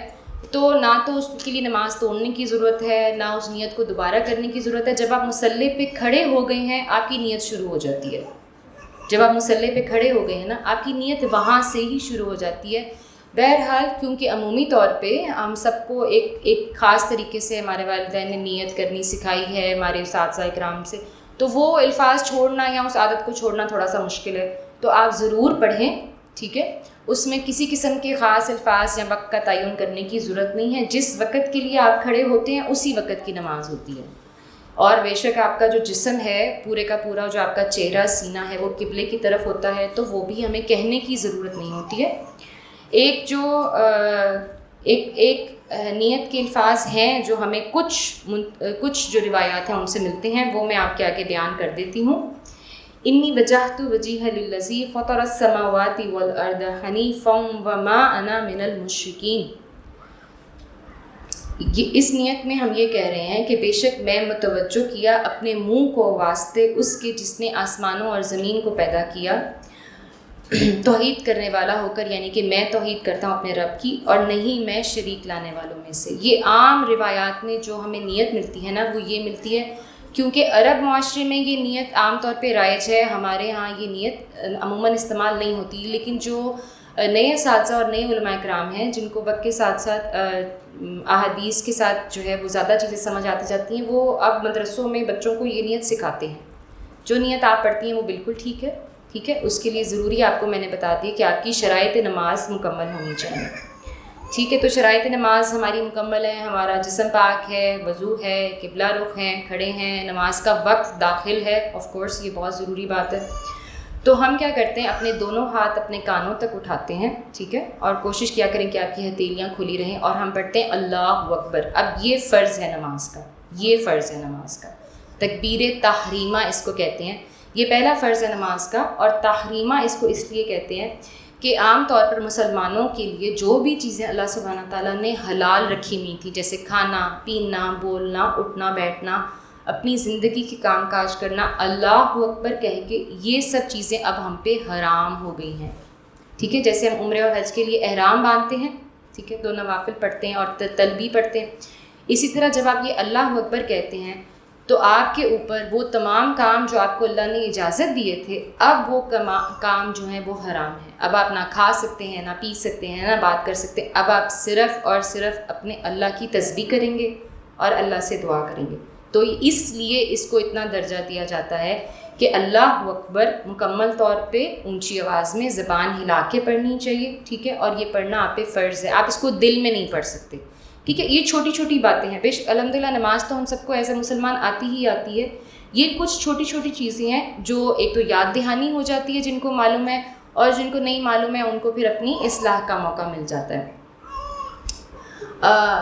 تو نہ تو اس کے لیے نماز توڑنے کی ضرورت ہے، نہ اس نیت کو دوبارہ کرنے کی ضرورت ہے. جب آپ مصلی پہ کھڑے ہو گئے ہیں آپ کی نیت شروع ہو جاتی ہے. جب آپ مصلی پہ کھڑے ہو گئے ہیں نا، آپ کی نیت وہاں سے ہی شروع ہو جاتی ہے. بہرحال کیونکہ عمومی طور پہ ہم سب کو ایک خاص طریقے سے ہمارے والدین نے نیت کرنی سکھائی ہے ہمارے اساتذہ اکرام سے، تو وہ الفاظ چھوڑنا یا اس عادت کو چھوڑنا تھوڑا سا مشکل ہے. تو آپ ضرور پڑھیں، ٹھیک ہے. اس میں کسی قسم کے خاص الفاظ یا وقت کا تعین کرنے کی ضرورت نہیں ہے. جس وقت کے لیے آپ کھڑے ہوتے ہیں اسی وقت کی نماز ہوتی ہے. اور بے شک آپ کا جو جسم ہے پورے کا پورا، جو آپ کا چہرہ سینہ ہے وہ قبلے کی طرف ہوتا ہے، تو وہ بھی ہمیں کہنے کی ضرورت نہیں ہوتی ہے. ایک نیت کے الفاظ ہیں جو ہمیں کچھ جو روایات ہیں ان سے ملتے ہیں، وہ میں آپ کے آگے بیان کر دیتی ہوں. انی وجہت وجیہ للذی فطر السماوات والارض حنیفا وما انا من المشرکین. اس نیت میں ہم یہ کہہ رہے ہیں کہ بے شک میں متوجہ کیا اپنے منہ کو واسطے اس کے جس نے آسمانوں اور زمین کو پیدا کیا، توحید کرنے والا ہو کر، یعنی کہ میں توحید کرتا ہوں اپنے رب کی اور نہیں میں شریک لانے والوں میں سے. یہ عام روایات میں جو ہمیں نیت ملتی ہے نا وہ یہ ملتی ہے کیونکہ عرب معاشرے میں یہ نیت عام طور پہ رائج ہے. ہمارے ہاں یہ نیت عموماً استعمال نہیں ہوتی، لیکن جو نئے اساتذہ اور نئے علماء کرام ہیں جن کو وقت کے ساتھ ساتھ احادیث کے ساتھ جو ہے وہ زیادہ چیزیں سمجھ آتی جاتی ہیں، وہ اب مدرسوں میں بچوں کو یہ نیت سکھاتے ہیں. جو نیت آپ پڑھتی ہیں وہ بالکل ٹھیک ہے، ٹھیک ہے. اس کے لیے ضروری آپ کو میں نے بتا دی کہ آپ کی شرائط نماز مکمل ہونی چاہیے، ٹھیک ہے. تو شرائط نماز ہماری مکمل ہے، ہمارا جسم پاک ہے، وضو ہے، قبلہ رخ ہیں، کھڑے ہیں، نماز کا وقت داخل ہے، آف کورس یہ بہت ضروری بات ہے. تو ہم کیا کرتے ہیں، اپنے دونوں ہاتھ اپنے کانوں تک اٹھاتے ہیں، ٹھیک ہے، اور کوشش کیا کریں کہ آپ کی ہتھیلیاں کھلی رہیں، اور ہم پڑھتے ہیں اللہ اکبر. اب یہ فرض ہے نماز کا، یہ فرض ہے نماز کا. تکبیر تحریمہ اس کو کہتے ہیں. یہ پہلا فرض ہے نماز کا. اور تحریمہ اس کو اس لیے کہتے ہیں کہ عام طور پر مسلمانوں کے لیے جو بھی چیزیں اللہ سبحانہ تعالیٰ نے حلال رکھی ہوئی تھی، جیسے کھانا پینا، بولنا، اٹھنا بیٹھنا، اپنی زندگی کے کام کاج کرنا، اللہ اکبر کہہ کے یہ سب چیزیں اب ہم پہ حرام ہو گئی ہیں، ٹھیک ہے. جیسے ہم عمرے اور حج کے لیے احرام باندھتے ہیں، ٹھیک ہے، 2 نوافل پڑھتے ہیں اور تلبیہ پڑھتے ہیں، اسی طرح جب آپ یہ اللہ اکبر کہتے ہیں تو آپ کے اوپر وہ تمام کام جو آپ کو اللہ نے اجازت دیے تھے، اب وہ کام جو ہیں وہ حرام ہیں. اب آپ نہ کھا سکتے ہیں، نہ پی سکتے ہیں، نہ بات کر سکتے ہیں. اب آپ صرف اور صرف اپنے اللہ کی تسبیح کریں گے اور اللہ سے دعا کریں گے. تو اس لیے اس کو اتنا درجہ دیا جاتا ہے کہ اللہ اکبر مکمل طور پہ اونچی آواز میں زبان ہلا کے پڑھنی چاہیے، ٹھیک ہے. اور یہ پڑھنا آپ پہ فرض ہے، آپ اس کو دل میں نہیں پڑھ سکتے، ٹھیک ہے. یہ چھوٹی چھوٹی باتیں ہیں. الحمدللہ نماز تو ہم سب کو ایز اے مسلمان آتی ہی آتی ہے. یہ کچھ چھوٹی چھوٹی چیزیں ہیں جو ایک تو یاد دہانی ہو جاتی ہے جن کو معلوم ہے، اور جن کو نہیں معلوم ہے ان کو پھر اپنی اصلاح کا موقع مل جاتا ہے.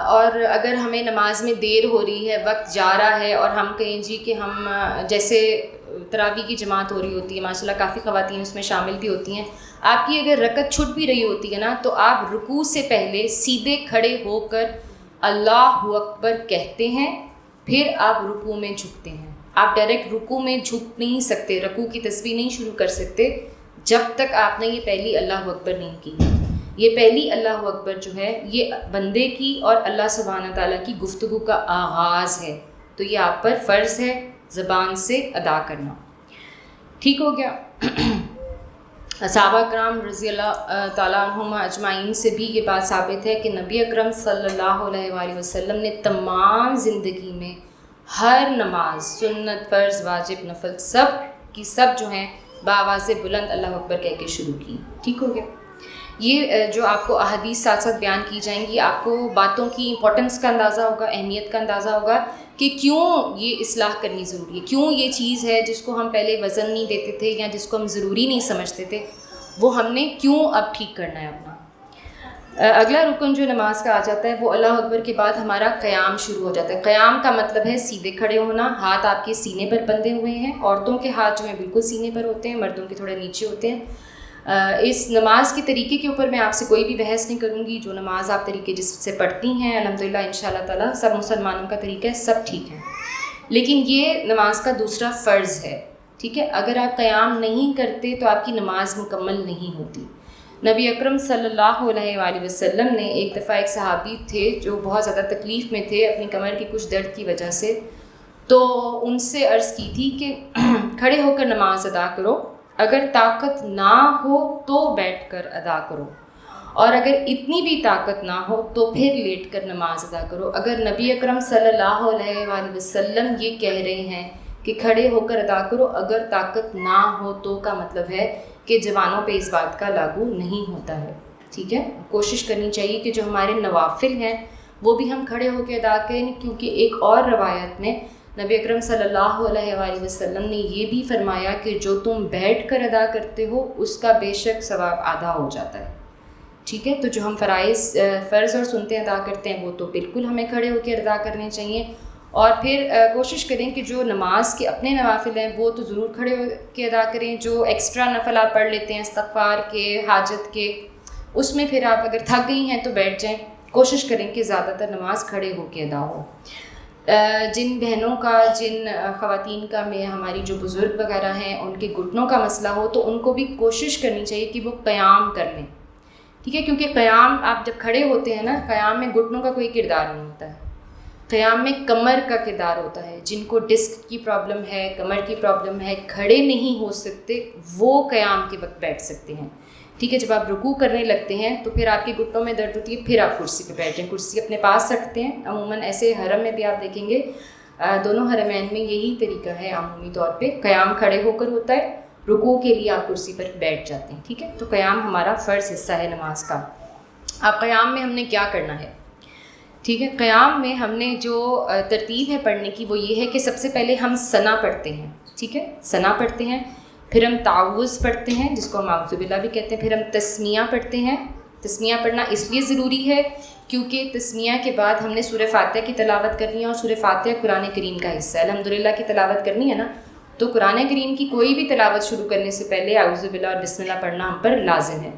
اور اگر ہمیں نماز میں دیر ہو رہی ہے، وقت جا رہا ہے، اور ہم کہیں جی کہ ہم جیسے تراویح کی جماعت ہو رہی ہوتی ہے، ماشاءاللہ کافی خواتین اس میں شامل بھی ہوتی ہیں، آپ کی اگر رکعت چھٹ بھی رہی ہوتی ہے نا، تو آپ رکوع سے پہلے سیدھے کھڑے ہو کر اللہ اکبر کہتے ہیں، پھر آپ رکوع میں جھکتے ہیں. آپ ڈائریکٹ رکوع میں جھک نہیں سکتے، رکوع کی تسبیح نہیں شروع کر سکتے جب تک آپ نے یہ پہلی اللہ اکبر نہیں کی. یہ پہلی اللہ اکبر جو ہے یہ بندے کی اور اللہ سبحانہ تعالیٰ کی گفتگو کا آغاز ہے، تو یہ آپ پر فرض ہے زبان سے ادا کرنا. ٹھیک ہو گیا. صحابہ کرام رضی اللہ تعالیٰ عنہم اجمعین سے بھی یہ بات ثابت ہے کہ نبی اکرم صلی اللہ علیہ وآلہ وسلم نے تمام زندگی میں ہر نماز، سنت، فرض، واجب، نفل، سب کی سب جو ہیں بآواز بلند اللہ اکبر کہہ کے شروع کی. ٹھیک ہو گیا. یہ جو آپ کو احادیث ساتھ ساتھ بیان کی جائیں گی، آپ کو باتوں کی امپورٹنس کا اندازہ ہوگا، اہمیت کا اندازہ ہوگا کہ کیوں یہ اصلاح کرنی ضروری ہے، کیوں یہ چیز ہے جس کو ہم پہلے وزن نہیں دیتے تھے یا جس کو ہم ضروری نہیں سمجھتے تھے، وہ ہم نے کیوں اب ٹھیک کرنا ہے اپنا. اگلا رکن جو نماز کا آ جاتا ہے وہ اللہ اکبر کے بعد ہمارا قیام شروع ہو جاتا ہے. قیام کا مطلب ہے سیدھے کھڑے ہونا، ہاتھ آپ کے سینے پر بندھے ہوئے ہیں. عورتوں کے ہاتھ جو ہیں بالکل سینے پر ہوتے ہیں، مردوں کے تھوڑے نیچے ہوتے ہیں. اس نماز کے طریقے کے اوپر میں آپ سے کوئی بھی بحث نہیں کروں گی. جو نماز آپ طریقے جس سے پڑھتی ہیں الحمدللہ انشاءاللہ تعالیٰ سب مسلمانوں کا طریقہ ہے، سب ٹھیک ہے. لیکن یہ نماز کا دوسرا فرض ہے. ٹھیک ہے. اگر آپ قیام نہیں کرتے تو آپ کی نماز مکمل نہیں ہوتی. نبی اکرم صلی اللہ علیہ وآلہ وسلم نے ایک دفعہ ایک صحابی تھے جو بہت زیادہ تکلیف میں تھے اپنی کمر کی کچھ درد کی وجہ سے، تو ان سے عرض کی تھی کہ کھڑے ہو کر نماز ادا کرو، اگر طاقت نہ ہو تو بیٹھ کر ادا کرو، اور اگر اتنی بھی طاقت نہ ہو تو پھر لیٹ کر نماز ادا کرو. اگر نبی اکرم صلی اللہ علیہ وآلہ وسلم یہ کہہ رہے ہیں کہ کھڑے ہو کر ادا کرو اگر طاقت نہ ہو تو، کا مطلب ہے کہ جوانوں پہ اس بات کا لاگو نہیں ہوتا ہے. ٹھیک ہے. کوشش کرنی چاہیے کہ جو ہمارے نوافل ہیں وہ بھی ہم کھڑے ہو کے ادا کریں، کیونکہ ایک اور روایت میں نبی اکرم صلی اللہ علیہ وآلہ وسلم نے یہ بھی فرمایا کہ جو تم بیٹھ کر ادا کرتے ہو اس کا بے شک ثواب آدھا ہو جاتا ہے. ٹھیک ہے. تو جو ہم فرض اور سنتیں ادا کرتے ہیں وہ تو بالکل ہمیں کھڑے ہو کے ادا کرنے چاہیے، اور پھر کوشش کریں کہ جو نماز کے اپنے نوافل ہیں وہ تو ضرور کھڑے ہو کے ادا کریں. جو ایکسٹرا نفل آپ پڑھ لیتے ہیں استغفار کے، حاجت کے، اس میں پھر آپ اگر تھک گئی ہیں تو بیٹھ جائیں. کوشش کریں کہ زیادہ تر نماز کھڑے ہو کے ادا ہو. جن بہنوں کا، جن خواتین کا، میں ہماری جو بزرگ وغیرہ ہیں ان کے گھٹنوں کا مسئلہ ہو تو ان کو بھی کوشش کرنی چاہیے کہ وہ قیام کر لیں. ٹھیک ہے. کیونکہ قیام آپ جب کھڑے ہوتے ہیں نا، قیام میں گھٹنوں کا کوئی کردار نہیں ہوتا ہے، قیام میں کمر کا کردار ہوتا ہے. جن کو ڈسک کی پرابلم ہے، کمر کی پرابلم ہے، کھڑے نہیں ہو سکتے، وہ قیام کے وقت بیٹھ سکتے ہیں. ٹھیک ہے. جب آپ رکوع کرنے لگتے ہیں تو پھر آپ کے گھٹنوں میں درد ہوتی ہے، پھر آپ کرسی پہ بیٹھیں، کرسی اپنے پاس رکھتے ہیں. عموماً ایسے حرم میں بھی آپ دیکھیں گے، دونوں حرمین میں یہی طریقہ ہے عمومی طور پہ. قیام کھڑے ہو کر ہوتا ہے، رکوع کے لیے آپ کرسی پر بیٹھ جاتے ہیں. ٹھیک ہے. تو قیام ہمارا فرض حصہ ہے نماز کا. اب قیام میں ہم نے کیا کرنا ہے؟ ٹھیک ہے. قیام میں ہم نے جو ترتیب ہے پڑھنے کی وہ یہ ہے کہ سب سے پہلے ہم ثنا پڑھتے ہیں. ٹھیک ہے. ثنا پڑھتے ہیں، پھر ہم تعوذ پڑھتے ہیں جس کو ہم اعوذ باللہ بھی کہتے ہیں، پھر ہم تسمیہ پڑھتے ہیں. تسمیہ پڑھنا اس لیے ضروری ہے کیونکہ تسمیہ کے بعد ہم نے سورہ فاتحہ کی تلاوت کرنی ہے، اور سورہ فاتحہ قرآن کریم کا حصہ ہے. الحمدللہ کی تلاوت کرنی ہے نا، تو قرآن کریم کی کوئی بھی تلاوت شروع کرنے سے پہلے اعوذ باللہ اور بسم اللہ پڑھنا ہم پر لازم ہے.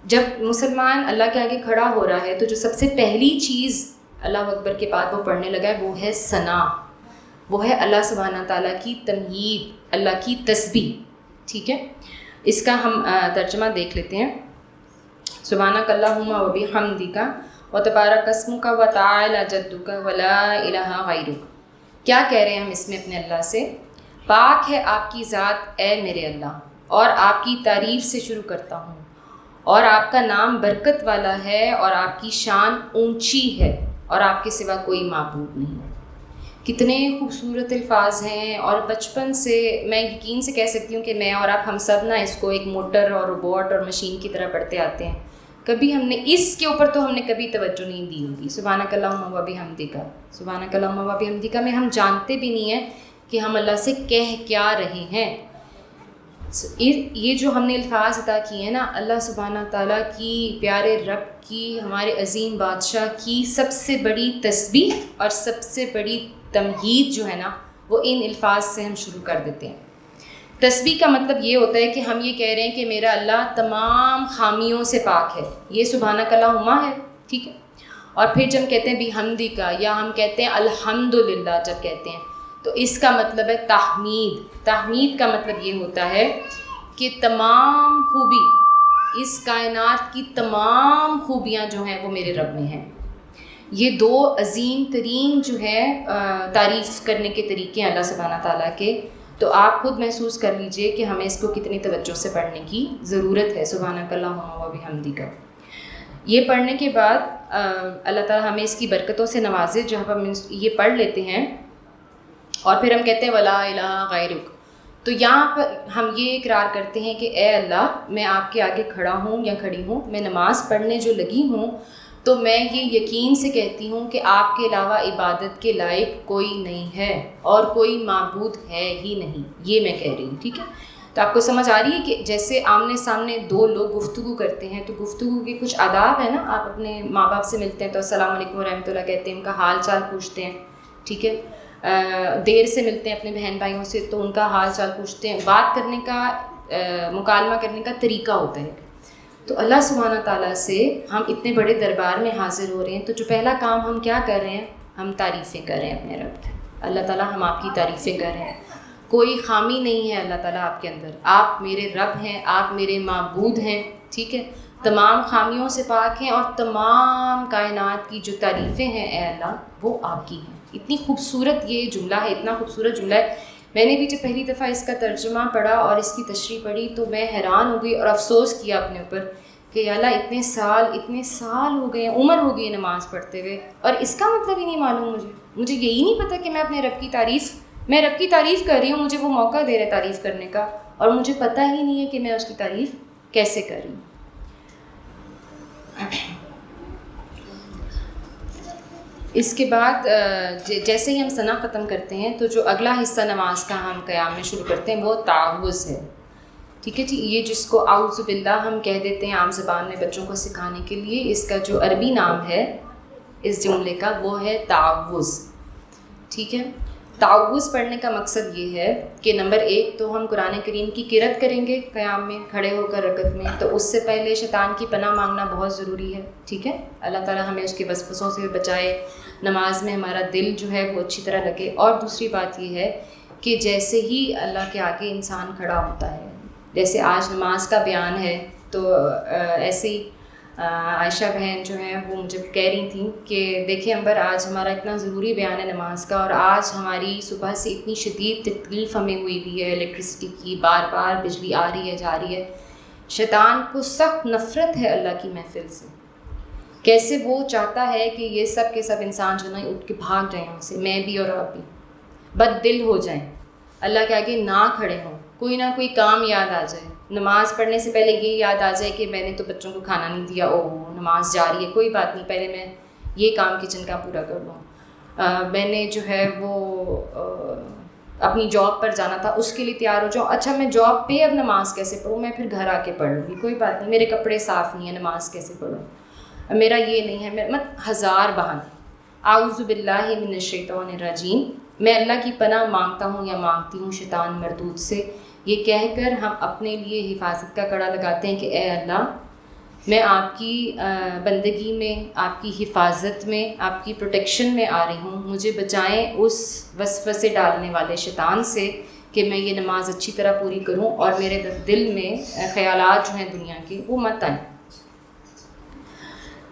جب مسلمان اللہ کے آگے کھڑا ہو رہا ہے تو جو سب سے پہلی چیز اللہ اکبر کے بعد وہ پڑھنے لگا ہے وہ ہے ثنا، وہ ہے اللہ سبحانہ تعالیٰ کی تمجید، اللہ کی تسبیح. ٹھیک ہے. اس کا ہم ترجمہ دیکھ لیتے ہیں. سبحانک اللہم و بحمدک و تبارک اسمک و تعالی جدک ولا الہ غیرک. کیا کہہ رہے ہیں ہم اس میں اپنے اللہ سے؟ پاک ہے آپ کی ذات اے میرے اللہ، اور آپ کی تعریف سے شروع کرتا ہوں، اور آپ کا نام برکت والا ہے، اور آپ کی شان اونچی ہے، اور آپ کے سوا کوئی معبود نہیں. کتنے خوبصورت الفاظ ہیں، اور بچپن سے میں یقین سے کہہ سکتی ہوں کہ میں اور آپ ہم سب نا اس کو ایک موٹر اور روبوٹ اور مشین کی طرح پڑھتے آتے ہیں. کبھی ہم نے اس کے اوپر تو ہم نے کبھی توجہ نہیں دی ہوگی. سبحانک اللہم و بحمدک، سبحانک اللہم و بحمدک میں ہم جانتے بھی نہیں ہیں کہ ہم اللہ سے کہہ کیا رہے ہیں. یہ جو ہم نے الفاظ ادا کیے ہیں نا، اللہ سبحانہ تعالیٰ کی، پیارے رب کی، ہمارے عظیم بادشاہ کی سب سے بڑی تسبیح اور سب سے بڑی تمجید جو ہے نا، وہ ان الفاظ سے ہم شروع کر دیتے ہیں. تسبیح کا مطلب یہ ہوتا ہے کہ ہم یہ کہہ رہے ہیں کہ میرا اللہ تمام خامیوں سے پاک ہے. یہ سبحانک اللہم ہے. ٹھیک ہے. اور پھر جب ہم کہتے ہیں بحمدک، یا ہم کہتے ہیں الحمدللہ جب کہتے ہیں، تو اس کا مطلب ہے تحمید. تحمید کا مطلب یہ ہوتا ہے کہ تمام خوبی، اس کائنات کی تمام خوبیاں جو ہیں وہ میرے رب میں ہیں. یہ دو عظیم ترین جو ہے تعریف کرنے کے طریقے ہیں اللہ سبحانہ تعالیٰ کے. تو آپ خود محسوس کر لیجئے کہ ہمیں اس کو کتنی توجہ سے پڑھنے کی ضرورت ہے. سبحانک اللہم و بحمدک. یہ پڑھنے کے بعد اللہ تعالیٰ ہمیں اس کی برکتوں سے نوازے جو ہم یہ پڑھ لیتے ہیں، اور پھر ہم کہتے ہیں ولا الہ غیرک. تو یہاں پر ہم یہ اقرار کرتے ہیں کہ اے اللہ، میں آپ کے آگے کھڑا ہوں یا کھڑی ہوں، میں نماز پڑھنے جو لگی ہوں، تو میں یہ یقین سے کہتی ہوں کہ آپ کے علاوہ عبادت کے لائق کوئی نہیں ہے، اور کوئی معبود ہے ہی نہیں. یہ میں کہہ رہی ہوں. ٹھیک ہے. تو آپ کو سمجھ آ رہی ہے کہ جیسے آمنے سامنے دو لوگ گفتگو کرتے ہیں تو گفتگو کے کچھ آداب ہیں نا. آپ اپنے ماں باپ سے ملتے ہیں تو السلام علیکم ورحمۃ اللہ کہتے ہیں، ان کا حال چال پوچھتے ہیں. ٹھیک ہے. دیر سے ملتے ہیں اپنے بہن بھائیوں سے تو ان کا حال چال پوچھتے ہیں. بات کرنے کا، مکالمہ کرنے کا طریقہ ہوتا ہے. تو اللہ سبحانہ تعالیٰ سے ہم اتنے بڑے دربار میں حاضر ہو رہے ہیں، تو جو پہلا کام ہم کیا کر رہے ہیں؟ ہم تعریفیں کر رہے ہیں اپنے رب کی. اللہ تعالیٰ ہم آپ کی تعریفیں کر رہے ہیں. کوئی خامی نہیں ہے اللہ تعالیٰ آپ کے اندر. آپ میرے رب ہیں, آپ میرے معبود ہیں, ٹھیک ہے, تمام خامیوں سے پاک ہیں, اور تمام کائنات کی جو تعریفیں ہیں اے اللہ وہ آپ کی ہیں. اتنی خوبصورت یہ جملہ ہے, اتنا خوبصورت جملہ ہے. میں نے بھی جب پہلی دفعہ اس کا ترجمہ پڑھا اور اس کی تشریح پڑھی تو میں حیران ہو گئی اور افسوس کیا اپنے اوپر کہ یا اللہ اتنے سال ہو گئے ہیں, عمر ہو گئی ہے نماز پڑھتے ہوئے, اور اس کا مطلب ہی نہیں معلوم مجھے یہی نہیں پتہ کہ میں اپنے رب کی تعریف کر رہی ہوں, مجھے وہ موقع دے رہے تعریف کرنے کا, اور مجھے پتہ ہی نہیں ہے کہ میں اس کی تعریف کیسے کر رہی ہوں. اس کے بعد جیسے ہی ہم ثنا ختم کرتے ہیں تو جو اگلا حصہ نماز کا ہم قیام میں شروع کرتے ہیں وہ تعوذ ہے, ٹھیک ہے جی. یہ جس کو اعوذ باللہ ہم کہہ دیتے ہیں عام زبان میں بچوں کو سکھانے کے لیے, اس کا جو عربی نام ہے اس جملے کا وہ ہے تعوذ, ٹھیک ہے. تعوذ پڑھنے کا مقصد یہ ہے کہ نمبر 1 تو ہم قرآن کریم کی قرأت کریں گے قیام میں کھڑے ہو کر رکعت میں, تو اس سے پہلے شیطان کی پناہ مانگنا بہت ضروری ہے, ٹھیک ہے. اللہ تعالیٰ ہمیں اس کے وسوسوں سے بچائے, نماز میں ہمارا دل جو ہے وہ اچھی طرح لگے. اور دوسری بات یہ ہے کہ جیسے ہی اللہ کے آگے انسان کھڑا ہوتا ہے, جیسے آج نماز کا بیان ہے, تو ایسے ہی عائشہ بہن جو ہیں وہ مجھے کہہ رہی تھیں کہ دیکھیں امبر, آج ہمارا اتنا ضروری بیان ہے نماز کا, اور آج ہماری صبح سے اتنی شدید تکلیف ہمیں ہوئی بھی ہے الیکٹرسٹی کی, بار بار بجلی آ رہی ہے جا رہی ہے. شیطان کو سخت نفرت ہے اللہ کی محفل سے, کیسے وہ چاہتا ہے کہ یہ سب کے سب انسان جو نا اٹھ کے بھاگ جائیں وہاں سے, میں بھی اور آپ بھی بد دل ہو جائیں, اللہ کے آگے نہ کھڑے ہوں, کوئی نہ کوئی کام یاد آ جائے. نماز پڑھنے سے پہلے یہ یاد آ جائے کہ میں نے تو بچوں کو کھانا نہیں دیا, اوہ نماز جاری ہے, کوئی بات نہیں, پہلے میں یہ کام کچن کا پورا کر لوں. میں نے جو ہے وہ اپنی جاب پر جانا تھا, اس کے لیے تیار ہو جاؤں, اچھا میں جاب پہ اب نماز کیسے پڑھوں, میں پھر گھر آ کے پڑھ لوں گی, کوئی بات نہیں, میرے کپڑے صاف نہیں ہیں, نماز کیسے پڑھوں, میرا یہ نہیں ہے, ہزار بہانے. اعوذ باللہ من الشیطان الرجیم, میں اللہ کی پناہ مانگتا ہوں یا مانگتی ہوں شیطان مردود سے. یہ کہہ کر ہم اپنے لیے حفاظت کا کڑا لگاتے ہیں کہ اے اللہ میں آپ کی بندگی میں, آپ کی حفاظت میں, آپ کی پروٹیکشن میں آ رہی ہوں, مجھے بچائیں اس وسوسے ڈالنے والے شیطان سے کہ میں یہ نماز اچھی طرح پوری کروں اور میرے دل میں خیالات جو ہیں دنیا کے وہ مت آئیں.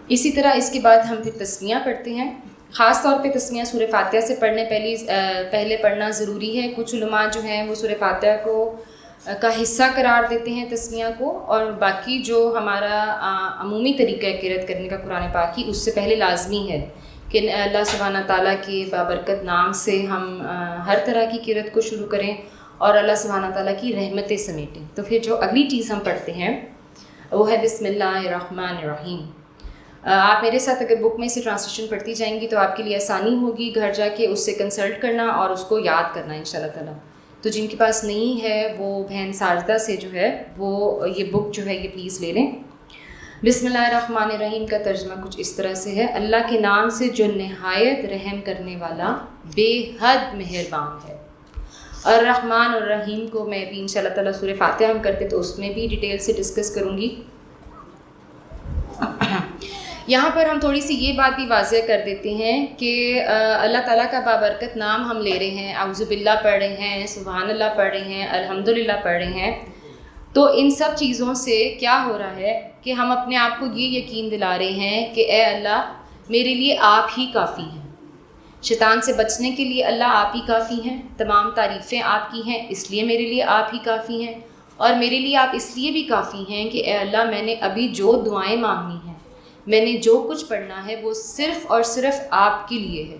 اسی طرح اس کے بعد ہم پھر تسمیہ پڑھتے ہیں. خاص طور پہ تسمیہ سورہ فاتحہ سے پہلے پڑھنا ضروری ہے. کچھ علماء جو ہیں وہ سورہ فاتحہ کا حصہ قرار دیتے ہیں تسمیہ کو, اور باقی جو ہمارا عمومی طریقہ ہے قرأت کرنے کا قرآن پاک کی, اس سے پہلے لازمی ہے کہ اللہ سبحانہ تعالیٰ کے بابرکت نام سے ہم ہر طرح کی قرأت کو شروع کریں اور اللہ سبحانہ تعالیٰ کی رحمتیں سمیٹیں. تو پھر جو اگلی چیز ہم پڑھتے ہیں وہ ہے بسم اللہ الرحمن الرحیم. آپ میرے ساتھ اگر بک میں سے ٹرانسلیشن پڑھتی جائیں گی تو آپ کے لیے آسانی ہوگی گھر جا کے اس سے کنسلٹ کرنا اور اس کو یاد کرنا انشاءاللہ تعالیٰ. تو جن کے پاس نہیں ہے وہ بہن ساجدہ سے جو ہے وہ یہ بک جو ہے یہ پلیز لے لیں. بسم اللہ الرحمن الرحیم کا ترجمہ کچھ اس طرح سے ہے, اللہ کے نام سے جو نہایت رحم کرنے والا بے حد مہربان ہے. اور الرحمن الرحیم کو میں بھی انشاءاللہ تعالیٰ سورہ فاتحہ ہم کرتے تو اس میں بھی ڈیٹیل سے ڈسکس کروں گی. یہاں پر ہم تھوڑی سی یہ بات بھی واضح کر دیتے ہیں کہ اللہ تعالیٰ کا بابرکت نام ہم لے رہے ہیں, اعوذ باللہ پڑھ رہے ہیں, سبحان اللہ پڑھ رہے ہیں, الحمدللہ پڑھ رہے ہیں, تو ان سب چیزوں سے کیا ہو رہا ہے کہ ہم اپنے آپ کو یہ یقین دلا رہے ہیں کہ اے اللہ میرے لیے آپ ہی کافی ہیں. شیطان سے بچنے کے لیے اللہ آپ ہی کافی ہیں, تمام تعریفیں آپ کی ہیں اس لیے میرے لیے آپ ہی کافی ہیں, اور میرے لیے آپ اس لیے بھی کافی ہیں کہ اے اللہ میں نے ابھی جو دعائیں مانگنی ہیں, میں نے جو کچھ پڑھنا ہے وہ صرف اور صرف آپ کے لیے ہے.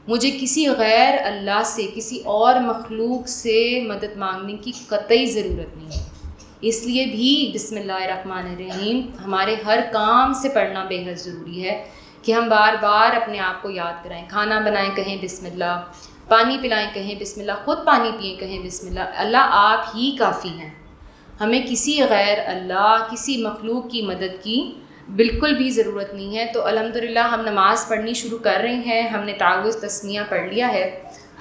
مجھے کسی غیر اللہ سے, کسی اور مخلوق سے مدد مانگنے کی قطعی ضرورت نہیں ہے. اس لیے بھی بسم اللہ الرحمن الرحیم ہمارے ہر کام سے پڑھنا بے حد ضروری ہے کہ ہم بار بار اپنے آپ کو یاد کرائیں. کھانا بنائیں کہیں بسم اللہ, پانی پلائیں کہیں بسم اللہ, خود پانی پئیں کہیں بسم اللہ. اللہ آپ ہی کافی ہیں, ہمیں کسی غیر اللہ, کسی مخلوق کی مدد کی بالکل بھی ضرورت نہیں ہے. تو الحمدللہ ہم نماز پڑھنی شروع کر رہے ہیں, ہم نے تعوذ تسمیہ پڑھ لیا ہے.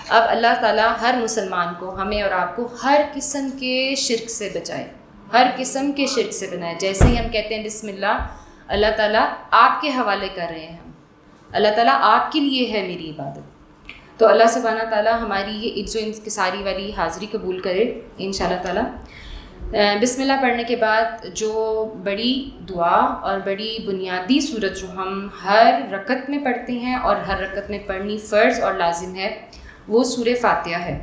اب اللہ تعالیٰ ہر مسلمان کو, ہمیں اور آپ کو ہر قسم کے شرک سے بچائے, ہر قسم کے شرک سے بنائے. جیسے ہی ہم کہتے ہیں بسم اللہ, اللہ تعالیٰ آپ کے حوالے کر رہے ہیں, ہم اللہ تعالیٰ آپ کے لیے ہے میری عبادت. تو اللہ سبحانہ تعالیٰ ہماری یہ عجز و انکساری والی حاضری قبول کرے انشاءاللہ تعالیٰ۔ بسم اللہ پڑھنے کے بعد جو بڑی دعا اور بڑی بنیادی صورت جو ہم ہر رکعت میں پڑھتے ہیں اور ہر رکعت میں پڑھنی فرض اور لازم ہے وہ سورہ فاتحہ ہے۔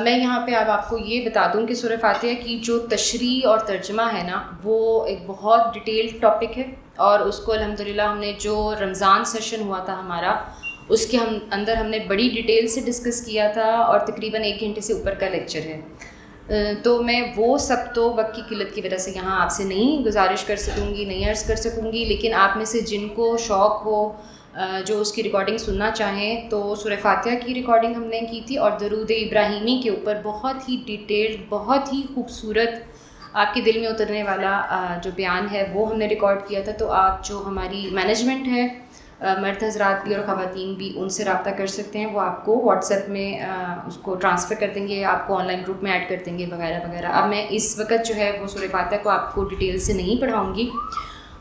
میں یہاں پہ اب آپ کو یہ بتا دوں کہ سورہ فاتحہ کی جو تشریح اور ترجمہ ہے نا وہ ایک بہت ڈیٹیلڈ ٹاپک ہے، اور اس کو الحمدللہ ہم نے جو رمضان سیشن ہوا تھا ہمارا اس کے اندر ہم نے بڑی ڈیٹیل سے ڈسکس کیا تھا، اور تقریباً 1 گھنٹے سے اوپر کا لیکچر ہے۔ تو میں وہ سب تو وقت کی قلت کی وجہ سے یہاں آپ سے نہیں گزارش کر سکوں گی، نہیں عرض کر سکوں گی، لیکن آپ میں سے جن کو شوق ہو جو اس کی ریکارڈنگ سننا چاہیں تو سورہ فاتحہ کی ریکارڈنگ ہم نے کی تھی، اور درود ابراہیمی کے اوپر بہت ہی ڈیٹیلڈ بہت ہی خوبصورت آپ کے دل میں اترنے والا جو بیان ہے وہ ہم نے ریکارڈ کیا تھا۔ تو آپ جو ہماری مینجمنٹ ہے مرد حضرات بھی اور خواتین بھی ان سے رابطہ کر سکتے ہیں، وہ آپ کو واٹس ایپ میں اس کو ٹرانسفر کر دیں گے، آپ کو آن لائن گروپ میں ایڈ کر دیں گے وغیرہ وغیرہ۔ اب میں اس وقت جو ہے وہ سورہ فاتحہ کو آپ کو ڈیٹیل سے نہیں پڑھاؤں گی،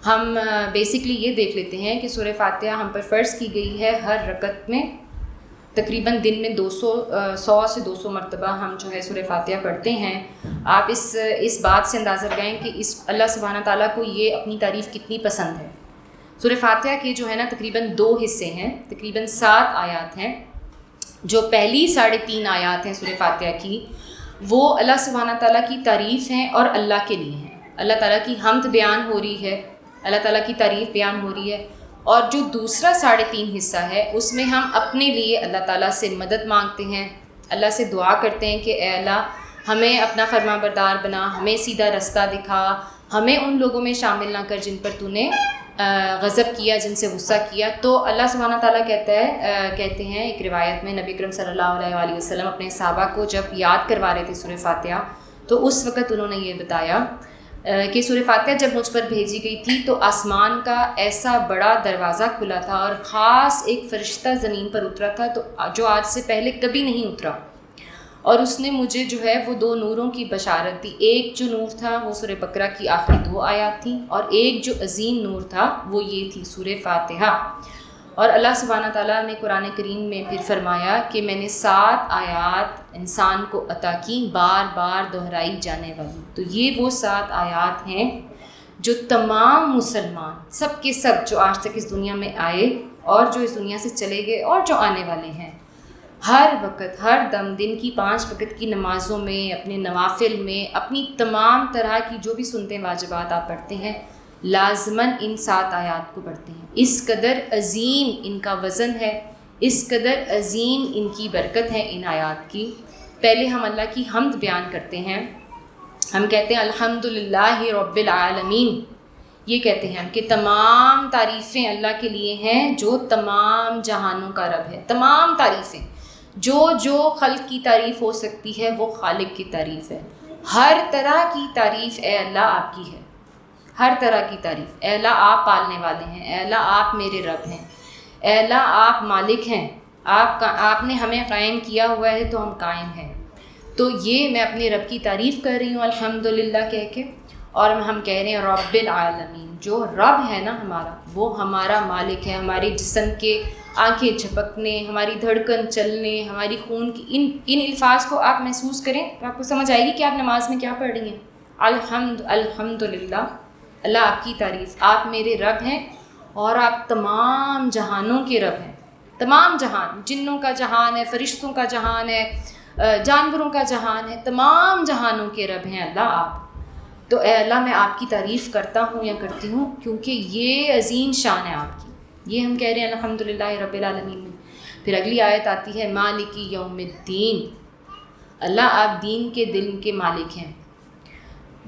ہم بیسکلی یہ دیکھ لیتے ہیں کہ سورہ فاتحہ ہم پر فرض کی گئی ہے ہر رکعت میں تقریباً دن میں 100 سے 200 مرتبہ ہم جو ہے سورہ فاتحہ پڑھتے ہیں۔ آپ اس بات سے اندازہ لگائیں کہ اس اللہ سبحانہ تعالیٰ کو یہ اپنی تعریف کتنی پسند ہے۔ سورہ فاتحہ کے جو ہے نا تقریباً 2 حصے ہیں، تقریباً 7 آیات ہیں۔ جو پہلی 3.5 آیات ہیں سورہ فاتحہ کی وہ اللہ سبحانہ تعالیٰ کی تعریف ہیں اور اللہ کے لیے ہیں، اللہ تعالیٰ کی حمد بیان ہو رہی ہے، اللہ تعالیٰ کی تعریف بیان ہو رہی ہے۔ اور جو دوسرا 3.5 حصہ ہے اس میں ہم اپنے لیے اللہ تعالیٰ سے مدد مانگتے ہیں، اللہ سے دعا کرتے ہیں کہ اے اللہ ہمیں اپنا فرما بردار بنا، ہمیں سیدھا رستہ دکھا، ہمیں ان لوگوں میں شامل نہ کر جن پر تو نے غضب کیا، جن سے غصہ کیا۔ تو اللہ سبحانہ تعالیٰ کہتے ہیں ایک روایت میں نبی کریم صلی اللہ علیہ وآلہ وسلم اپنے صحابہ کو جب یاد کروا رہے تھے سورہ فاتحہ تو اس وقت انہوں نے یہ بتایا کہ سورہ فاتحہ جب مجھ پر بھیجی گئی تھی تو آسمان کا ایسا بڑا دروازہ کھلا تھا اور خاص ایک فرشتہ زمین پر اترا تھا تو جو آج سے پہلے کبھی نہیں اترا، اور اس نے مجھے جو ہے وہ 2 نوروں کی بشارت دی۔ ایک جو نور تھا وہ سورہ بقرہ کی آخری 2 آیات تھیں، اور ایک جو عظیم نور تھا وہ یہ تھی سورہ فاتحہ۔ اور اللہ سبحانہ تعالیٰ نے قرآن کریم میں پھر فرمایا کہ میں نے 7 آیات انسان کو عطا کی بار بار دہرائی جانے والی۔ تو یہ وہ 7 آیات ہیں جو تمام مسلمان سب کے سب جو آج تک اس دنیا میں آئے اور جو اس دنیا سے چلے گئے اور جو آنے والے ہیں، ہر وقت ہر دم دن کی 5 وقت کی نمازوں میں، اپنے نوافل میں، اپنی تمام طرح کی جو بھی سنتیں واجبات آپ پڑھتے ہیں لازماً ان 7 آیات کو پڑھتے ہیں۔ اس قدر عظیم ان کا وزن ہے، اس قدر عظیم ان کی برکت ہے ان آیات کی۔ پہلے ہم اللہ کی حمد بیان کرتے ہیں، ہم کہتے ہیں الحمدللہ رب العالمین، یہ کہتے ہیں کہ تمام تعریفیں اللہ کے لیے ہیں جو تمام جہانوں کا رب ہے۔ تمام تعریفیں جو خلق کی تعریف ہو سکتی ہے وہ خالق کی تعریف ہے۔ ہر طرح کی تعریف اے اللہ آپ کی ہے، ہر طرح کی تعریف۔ اے اللہ آپ پالنے والے ہیں، اے اللہ آپ میرے رب ہیں، اے اللہ آپ مالک ہیں، آپ نے ہمیں قائم کیا ہوا ہے تو ہم قائم ہیں۔ تو یہ میں اپنے رب کی تعریف کر رہی ہوں الحمدللہ کہہ کے، اور ہم کہہ رہے ہیں رب العالمین۔ جو رب ہے نا ہمارا وہ ہمارا مالک ہے، ہمارے جسم کے آنکھیں جھپکنے، ہماری دھڑکن چلنے، ہماری خون کی ان الفاظ کو آپ محسوس کریں تو آپ کو سمجھ آئے گی کہ آپ نماز میں کیا پڑھ رہی ہیں۔ الحمدللہ، اللہ آپ کی تعریف، آپ میرے رب ہیں اور آپ تمام جہانوں کے رب ہیں۔ تمام جہان، جنوں کا جہان ہے، فرشتوں کا جہان ہے، جانوروں کا جہان ہے، تمام جہانوں کے رب ہیں اللہ آپ۔ تو اے اللہ میں آپ کی تعریف کرتا ہوں یا کرتی ہوں کیونکہ یہ عظیم شان ہے آپ کی۔ یہ ہم کہہ رہے ہیں الحمدللہ رب العالمین میں۔ پھر اگلی آیت آتی ہے مالک یوم الدین، اللہ آپ دین کے دن کے مالک ہیں۔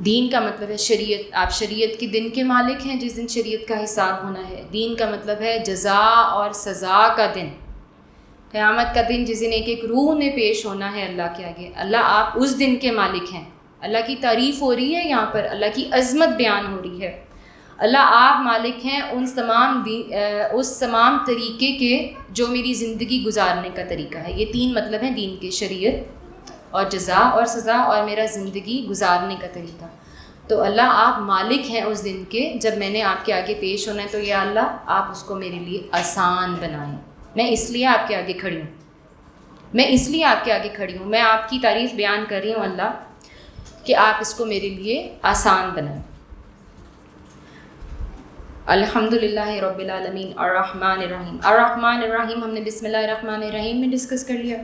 دین کا مطلب ہے شریعت، آپ شریعت کے دن کے مالک ہیں جس دن شریعت کا حساب ہونا ہے۔ دین کا مطلب ہے جزا اور سزا کا دن، قیامت کا دن جس دن ایک ایک روح نے پیش ہونا ہے اللہ کے آگے۔ اللہ آپ اس دن کے مالک ہیں۔ اللہ کی تعریف ہو رہی ہے یہاں پر، اللہ کی عظمت بیان ہو رہی ہے۔ اللہ آپ مالک ہیں اس تمام طریقے کے جو میری زندگی گزارنے کا طریقہ ہے۔ یہ 3 مطلب ہیں دین کے، شریعت اور جزا اور سزا اور میرا زندگی گزارنے کا طریقہ۔ تو اللہ آپ مالک ہیں اس دن کے جب میں نے آپ کے آگے پیش ہونا ہے، تو یا اللہ آپ اس کو میرے لیے آسان بنائیں۔ میں اس لیے آپ کے آگے کھڑی ہوں، میں اس لیے آپ کے آگے کھڑی ہوں، میں آپ کی تعریف بیان کر رہی ہوں اللہ کہ آپ اس کو میرے لیے آسان بنائیں۔ الحمدللہ رب العالمین الرحمن الرحیم۔ الرحمن الرحیم ہم نے بسم اللہ الرحمن الرحیم میں ڈسکس کر لیا۔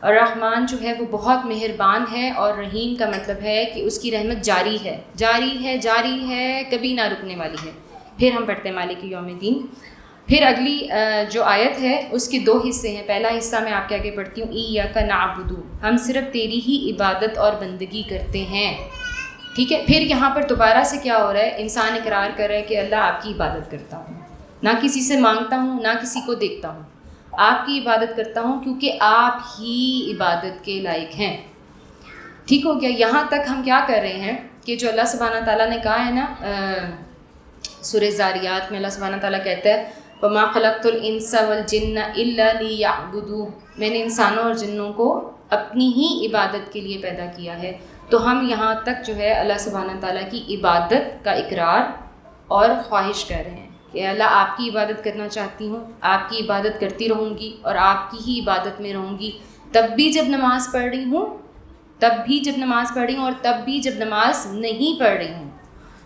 الرحمن جو ہے وہ بہت مہربان ہے، اور رحیم کا مطلب ہے کہ اس کی رحمت جاری ہے، جاری ہے، کبھی نہ رکنے والی ہے۔ پھر ہم پڑھتے ہیں مالک یوم الدین۔ پھر اگلی جو آیت ہے اس کے 2 حصے ہیں۔ پہلا حصہ میں آپ کے آگے پڑھتی ہوں، ایاک نعبد، ہم صرف تیری ہی عبادت اور بندگی کرتے ہیں، ٹھیک ہے۔ پھر یہاں پر دوبارہ سے کیا ہو رہا ہے، انسان اقرار کر رہا ہے کہ اللہ آپ کی عبادت کرتا ہوں، نہ کسی سے مانگتا ہوں، نہ کسی کو دیکھتا ہوں، آپ کی عبادت کرتا ہوں کیونکہ آپ ہی عبادت کے لائق ہیں، ٹھیک ہو گیا۔ یہاں تک ہم کیا کر رہے ہیں کہ جو اللہ سبحانہ تعالیٰ نے کہا ہے نا سورہ زاریات میں، اللہ سبحانہ تعالیٰ کہتا ہے وَمَا خَلَقْتُ الْإِنسَ وَالْجِنَّ إِلَّا لِيَعْبُدُونِ، میں نے انسانوں اور جنوں کو اپنی ہی عبادت کے لیے پیدا کیا ہے۔ تو ہم یہاں تک جو ہے اللہ سبحانہ تعالیٰ کی عبادت کا اقرار اور خواہش کر رہے ہیں کہ اللہ آپ کی عبادت کرنا چاہتی ہوں، آپ کی عبادت کرتی رہوں گی اور آپ کی ہی عبادت میں رہوں گی، تب بھی جب نماز پڑھ رہی ہوں، اور تب بھی جب نماز نہیں پڑھ رہی ہوں،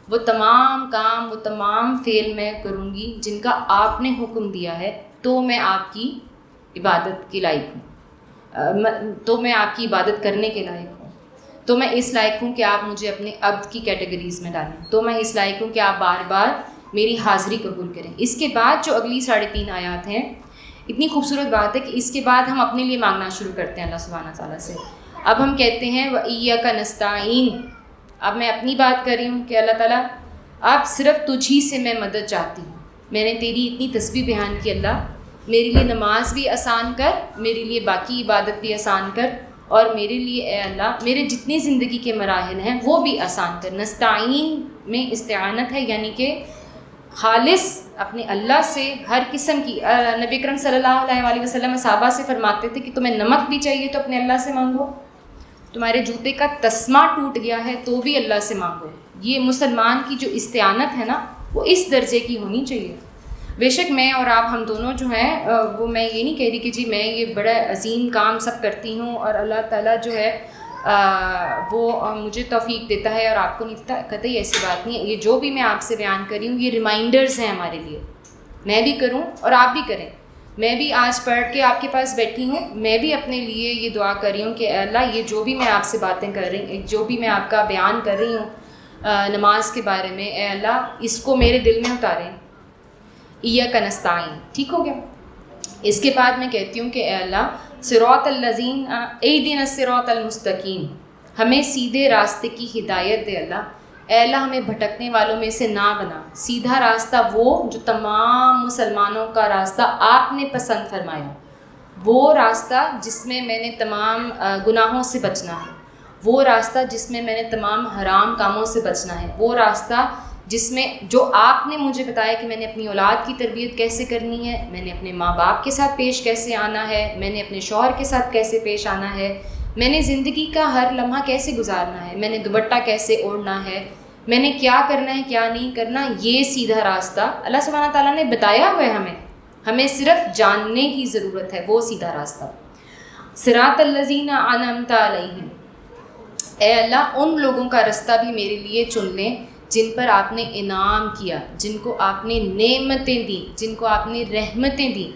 وہ تمام کام، وہ تمام فعل میں کروں گی جن کا آپ نے حکم دیا ہے، تو میں آپ کی عبادت کے لائق ہوں، تو میں آپ کی عبادت کرنے کے لائق ہوں، تو میں اس لائق ہوں کہ آپ مجھے اپنے عبد کی کیٹیگریز میں ڈالیں، تو میں اس لائق ہوں کہ آپ بار بار میری حاضری قبول کریں۔ اس کے بعد جو اگلی 3.5 آیات ہیں، اتنی خوبصورت بات ہے کہ اس کے بعد ہم اپنے لیے مانگنا شروع کرتے ہیں اللہ سبحانہ تعالیٰ سے۔ اب ہم کہتے ہیں وَإِيَّاكَ نَسْتَعِينُ، اب میں اپنی بات کر رہی ہوں کہ اللہ تعالیٰ اب صرف تجھ ہی سے میں مدد چاہتی ہوں، میں نے تیری اتنی تسبیح بیان کی، اللہ میرے لیے نماز بھی آسان کر، میرے لیے باقی عبادت بھی آسان کر، اور میرے لیے اے اللہ میرے جتنی زندگی کے مراحل ہیں وہ بھی آسان کر۔ نستعین میں استعانت ہے، یعنی کہ خالص اپنے اللہ سے ہر قسم کی، نبی اکرم صلی اللہ علیہ وسلم صحابہ سے فرماتے تھے کہ تمہیں نمک بھی چاہیے تو اپنے اللہ سے مانگو، تمہارے جوتے کا تسمہ ٹوٹ گیا ہے تو بھی اللہ سے مانگو۔ یہ مسلمان کی جو استعانت ہے نا وہ اس درجے کی ہونی چاہیے۔ بے شک میں اور آپ ہم دونوں جو ہیں وہ، میں یہ نہیں کہہ رہی کہ جی میں یہ بڑا عظیم کام سب کرتی ہوں اور اللہ تعالیٰ جو ہے وہ مجھے توفیق دیتا ہے اور آپ کو نہیں دیتا، قطعی ایسی بات نہیں ہے۔ یہ جو بھی میں آپ سے بیان کر رہی ہوں یہ ریمائنڈرز ہیں ہمارے لیے، میں بھی کروں اور آپ بھی کریں۔ میں بھی آج پڑھ کے آپ کے پاس بیٹھی ہوں، میں بھی اپنے لیے یہ دعا کر رہی ہوں کہ اے اللہ یہ جو بھی میں آپ سے باتیں کر رہی ہوں، جو بھی میں آپ کا بیان کر رہی ہوں نماز کے بارے میں، اے اللہ اس کو میرے دل میں اتاریں۔ ایاک نستعین، ٹھیک ہو گیا۔ اس کے بعد میں کہتی ہوں کہ اے اللہ صراط الذین اہدنا الصراط المستقیم، ہمیں سیدھے راستے کی ہدایت دے اللہ۔ اے اللہ ہمیں بھٹکنے والوں میں سے نہ بنا، سیدھا راستہ وہ جو تمام مسلمانوں کا راستہ آپ نے پسند فرمایا، وہ راستہ جس میں میں نے تمام گناہوں سے بچنا ہے، وہ راستہ جس میں میں نے تمام حرام کاموں سے بچنا ہے، وہ راستہ جس میں جو آپ نے مجھے بتایا کہ میں نے اپنی اولاد کی تربیت کیسے کرنی ہے، میں نے اپنے ماں باپ کے ساتھ پیش کیسے آنا ہے، میں نے اپنے شوہر کے ساتھ کیسے پیش آنا ہے، میں نے زندگی کا ہر لمحہ کیسے گزارنا ہے، میں نے دوپٹہ کیسے اوڑھنا ہے، میں نے کیا کرنا ہے کیا نہیں کرنا، یہ سیدھا راستہ اللہ سبحانہ تعالیٰ نے بتایا ہوا ہے، ہمیں صرف جاننے کی ضرورت ہے وہ سیدھا راستہ۔ صراط الذین انعمت علیہم، اے اللہ ان لوگوں کا راستہ بھی میرے لیے چن لیں جن پر آپ نے انعام کیا، جن کو آپ نے نعمتیں دی، جن کو آپ نے رحمتیں دی۔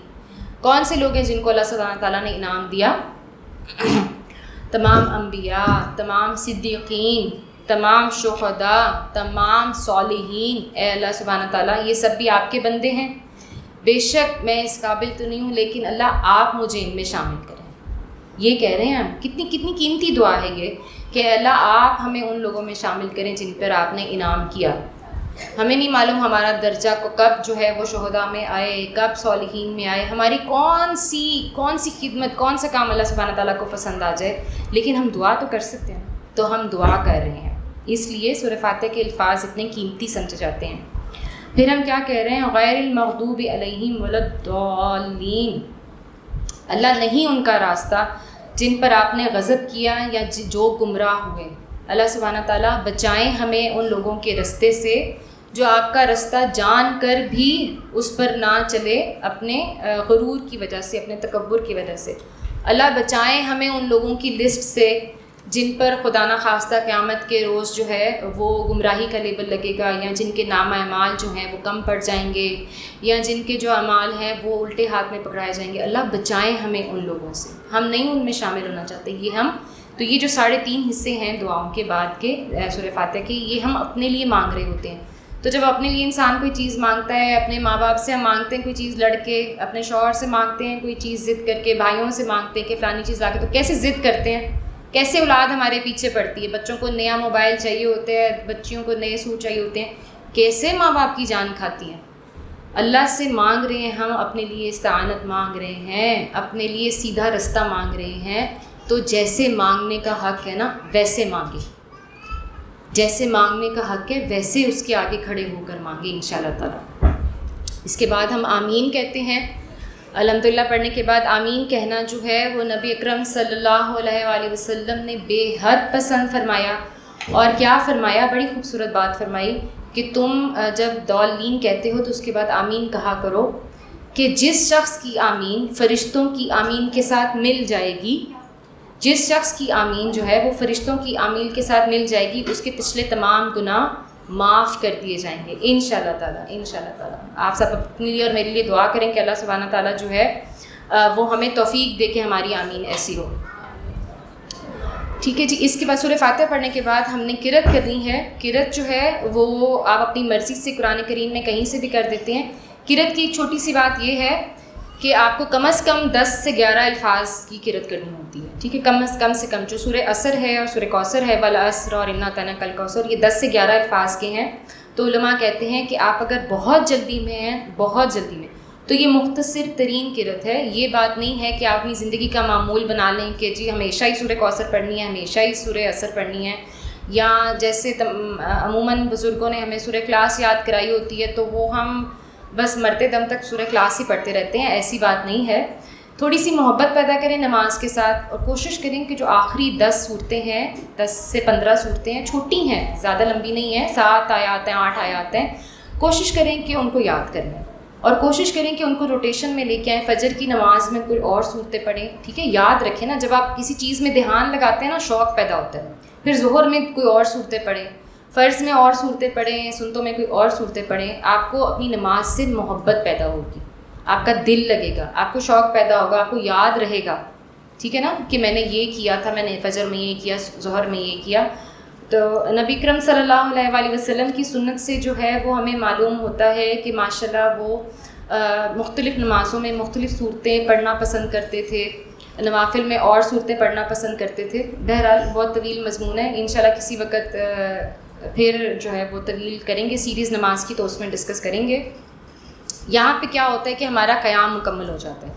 کون سے لوگ ہیں جن کو اللہ سبحانہ تعالیٰ نے انعام دیا؟ تمام انبیاء، تمام صدیقین، تمام شہداء، تمام صالحین۔ اے اللہ سبحانہ تعالیٰ یہ سب بھی آپ کے بندے ہیں، بے شک میں اس قابل تو نہیں ہوں لیکن اللہ آپ مجھے ان میں شامل کریں۔ یہ کہہ رہے ہیں ہم، کتنی قیمتی دعا ہے یہ کہ اللہ آپ ہمیں ان لوگوں میں شامل کریں جن پر آپ نے انعام کیا۔ ہمیں نہیں معلوم ہمارا درجہ کو کب جو ہے وہ شہداء میں آئے، کب صالحین میں آئے، ہماری کون سی خدمت، کون سا کام اللہ سبحانہ تعالیٰ کو پسند آ جائے، لیکن ہم دعا تو کر سکتے ہیں، تو ہم دعا کر رہے ہیں۔ اس لیے سورہ فاتحہ کے الفاظ اتنے قیمتی سمجھے جاتے ہیں۔ پھر ہم کیا کہہ رہے ہیں؟ غیر المغضوب علیہم ولا الضالین، اللہ نہیں ان کا راستہ جن پر آپ نے غضب کیا یا جو گمراہ ہوئے۔ اللہ سبحانہ تعالیٰ بچائیں ہمیں ان لوگوں کے رستے سے جو آپ کا رستہ جان کر بھی اس پر نہ چلے اپنے غرور کی وجہ سے، اپنے تکبر کی وجہ سے۔ اللہ بچائیں ہمیں ان لوگوں کی لسٹ سے جن پر خدا نخواستہ قیامت کے روز جو ہے وہ گمراہی کا لیبل لگے گا، یا جن کے نام اعمال جو ہیں وہ کم پڑ جائیں گے، یا جن کے جو اعمال ہیں وہ الٹے ہاتھ میں پکڑائے جائیں گے۔ اللہ بچائیں ہمیں ان لوگوں سے، ہم نہیں ان میں شامل ہونا چاہتے۔ یہ جو 3.5 حصے ہیں دعاؤں کے بعد کے سورہ فاتحہ کے، یہ ہم اپنے لیے مانگ رہے ہوتے ہیں۔ تو جب اپنے لیے انسان کوئی چیز مانگتا ہے، اپنے ماں باپ سے ہم مانگتے ہیں کوئی چیز لڑ کے، اپنے شوہر سے مانگتے ہیں کوئی چیز ضد کر کے، بھائیوں سے مانگتے ہیں کہ فلانی چیز لا کے، تو کیسے ضد کرتے ہیں، کیسے اولاد ہمارے پیچھے پڑتی ہے۔ بچوں کو نیا موبائل چاہیے ہوتا ہے، بچیوں کو نئے سوٹ چاہیے ہوتے ہیں، کیسے ماں باپ کی جان کھاتی ہیں۔ اللہ سے مانگ رہے ہیں ہم، اپنے لیے استعانت مانگ رہے ہیں، اپنے لیے سیدھا رستہ مانگ رہے ہیں، تو جیسے مانگنے کا حق ہے نا ویسے مانگے، جیسے مانگنے کا حق ہے ویسے اس کے آگے کھڑے ہو کر مانگے انشاءاللہ تعالی۔ اس کے بعد ہم آمین کہتے ہیں۔ الحمدللہ پڑھنے کے بعد آمین کہنا جو ہے وہ نبی اکرم صلی اللہ علیہ وآلہ وسلم نے بے حد پسند فرمایا۔ اور کیا فرمایا، بڑی خوبصورت بات فرمائی کہ تم جب دالین کہتے ہو تو اس کے بعد آمین کہا کرو کہ جس شخص کی آمین فرشتوں کی آمین کے ساتھ مل جائے گی، جس شخص کی آمین جو ہے وہ فرشتوں کی آمین کے ساتھ مل جائے گی، اس کے پچھلے تمام گناہ معاف کر دیے جائیں گے انشاءاللہ تعالیٰ۔ انشاءاللہ تعالیٰ آپ سب اپنے لیے اور میرے لیے دعا کریں کہ اللہ سبحانہ تعالیٰ جو ہے وہ ہمیں توفیق دے کہ ہماری آمین ایسی ہو۔ ٹھیک ہے جی، اس کے بعد سورہ فاتحہ پڑھنے کے بعد ہم نے قرأت کرنی ہے۔ قرأت جو ہے وہ آپ اپنی مرضی سے قرآن کریم میں کہیں سے بھی کر دیتے ہیں۔ قرأت کی ایک چھوٹی سی بات یہ ہے کہ آپ کو کم از کم 10 سے 11 الفاظ کی قرأت کرنی ہوتی ہے، ٹھیک ہے، کم سے کم۔ جو سورہ عصر ہے اور سورہ کوثر ہے، والعصر اور انا اعطیناک الکوثر، یہ 10 سے 11 الفاظ کے ہیں۔ تو علماء کہتے ہیں کہ آپ اگر بہت جلدی میں ہیں، بہت جلدی میں، تو یہ مختصر ترین قرأت ہے۔ یہ بات نہیں ہے کہ آپ اپنی زندگی کا معمول بنا لیں کہ جی ہمیشہ ہی سورہ کوثر پڑھنی ہے، ہمیشہ ہی سورہ عصر پڑھنی ہے، یا جیسے عموماً بزرگوں نے ہمیں سورہ اخلاص یاد کرائی ہوتی ہے تو وہ ہم بس مرتے دم تک سورہ اخلاص ہی پڑھتے رہتے ہیں۔ ایسی بات نہیں ہے۔ تھوڑی سی محبت پیدا کریں نماز کے ساتھ، اور کوشش کریں کہ جو آخری 10 صورتیں ہیں، 10 سے 15 صورتیں ہیں، چھوٹی ہیں، زیادہ لمبی نہیں ہیں، 7 آیات ہیں، 8 آیات ہیں، کوشش کریں کہ ان کو یاد کر لیں، اور کوشش کریں کہ ان کو روٹیشن میں لے کے آئیں۔ فجر کی نماز میں کوئی اور صورتیں پڑھیں، ٹھیک ہے، یاد رکھیں نا، جب آپ کسی چیز میں دھیان لگاتے ہیں نا شوق پیدا ہوتا ہے۔ پھر ظہر میں کوئی اور صورتیں پڑھیں، فرض میں اور صورتیں پڑھیں، سنتوں میں کوئی اور صورتیں پڑھیں، آپ کو اپنی نماز سے محبت پیدا ہوگی، آپ کا دل لگے گا، آپ کو شوق پیدا ہوگا، آپ کو یاد رہے گا، ٹھیک ہے نا، کہ میں نے یہ کیا تھا، میں نے فجر میں یہ کیا، ظہر میں یہ کیا۔ تو نبی اکرم صلی اللہ علیہ وآلہ وسلم کی سنت سے جو ہے وہ ہمیں معلوم ہوتا ہے کہ ماشاءاللہ وہ مختلف نمازوں میں مختلف صورتیں پڑھنا پسند کرتے تھے، نوافل میں اور صورتیں پڑھنا پسند کرتے تھے۔ بہرحال بہت طویل مضمون ہے، انشاءاللہ کسی وقت پھر جو ہے وہ طویل کریں گے سیریز نماز کی، تو اس میں ڈسکس کریں گے۔ یہاں پہ کیا ہوتا ہے کہ ہمارا قیام مکمل ہو جاتا ہے،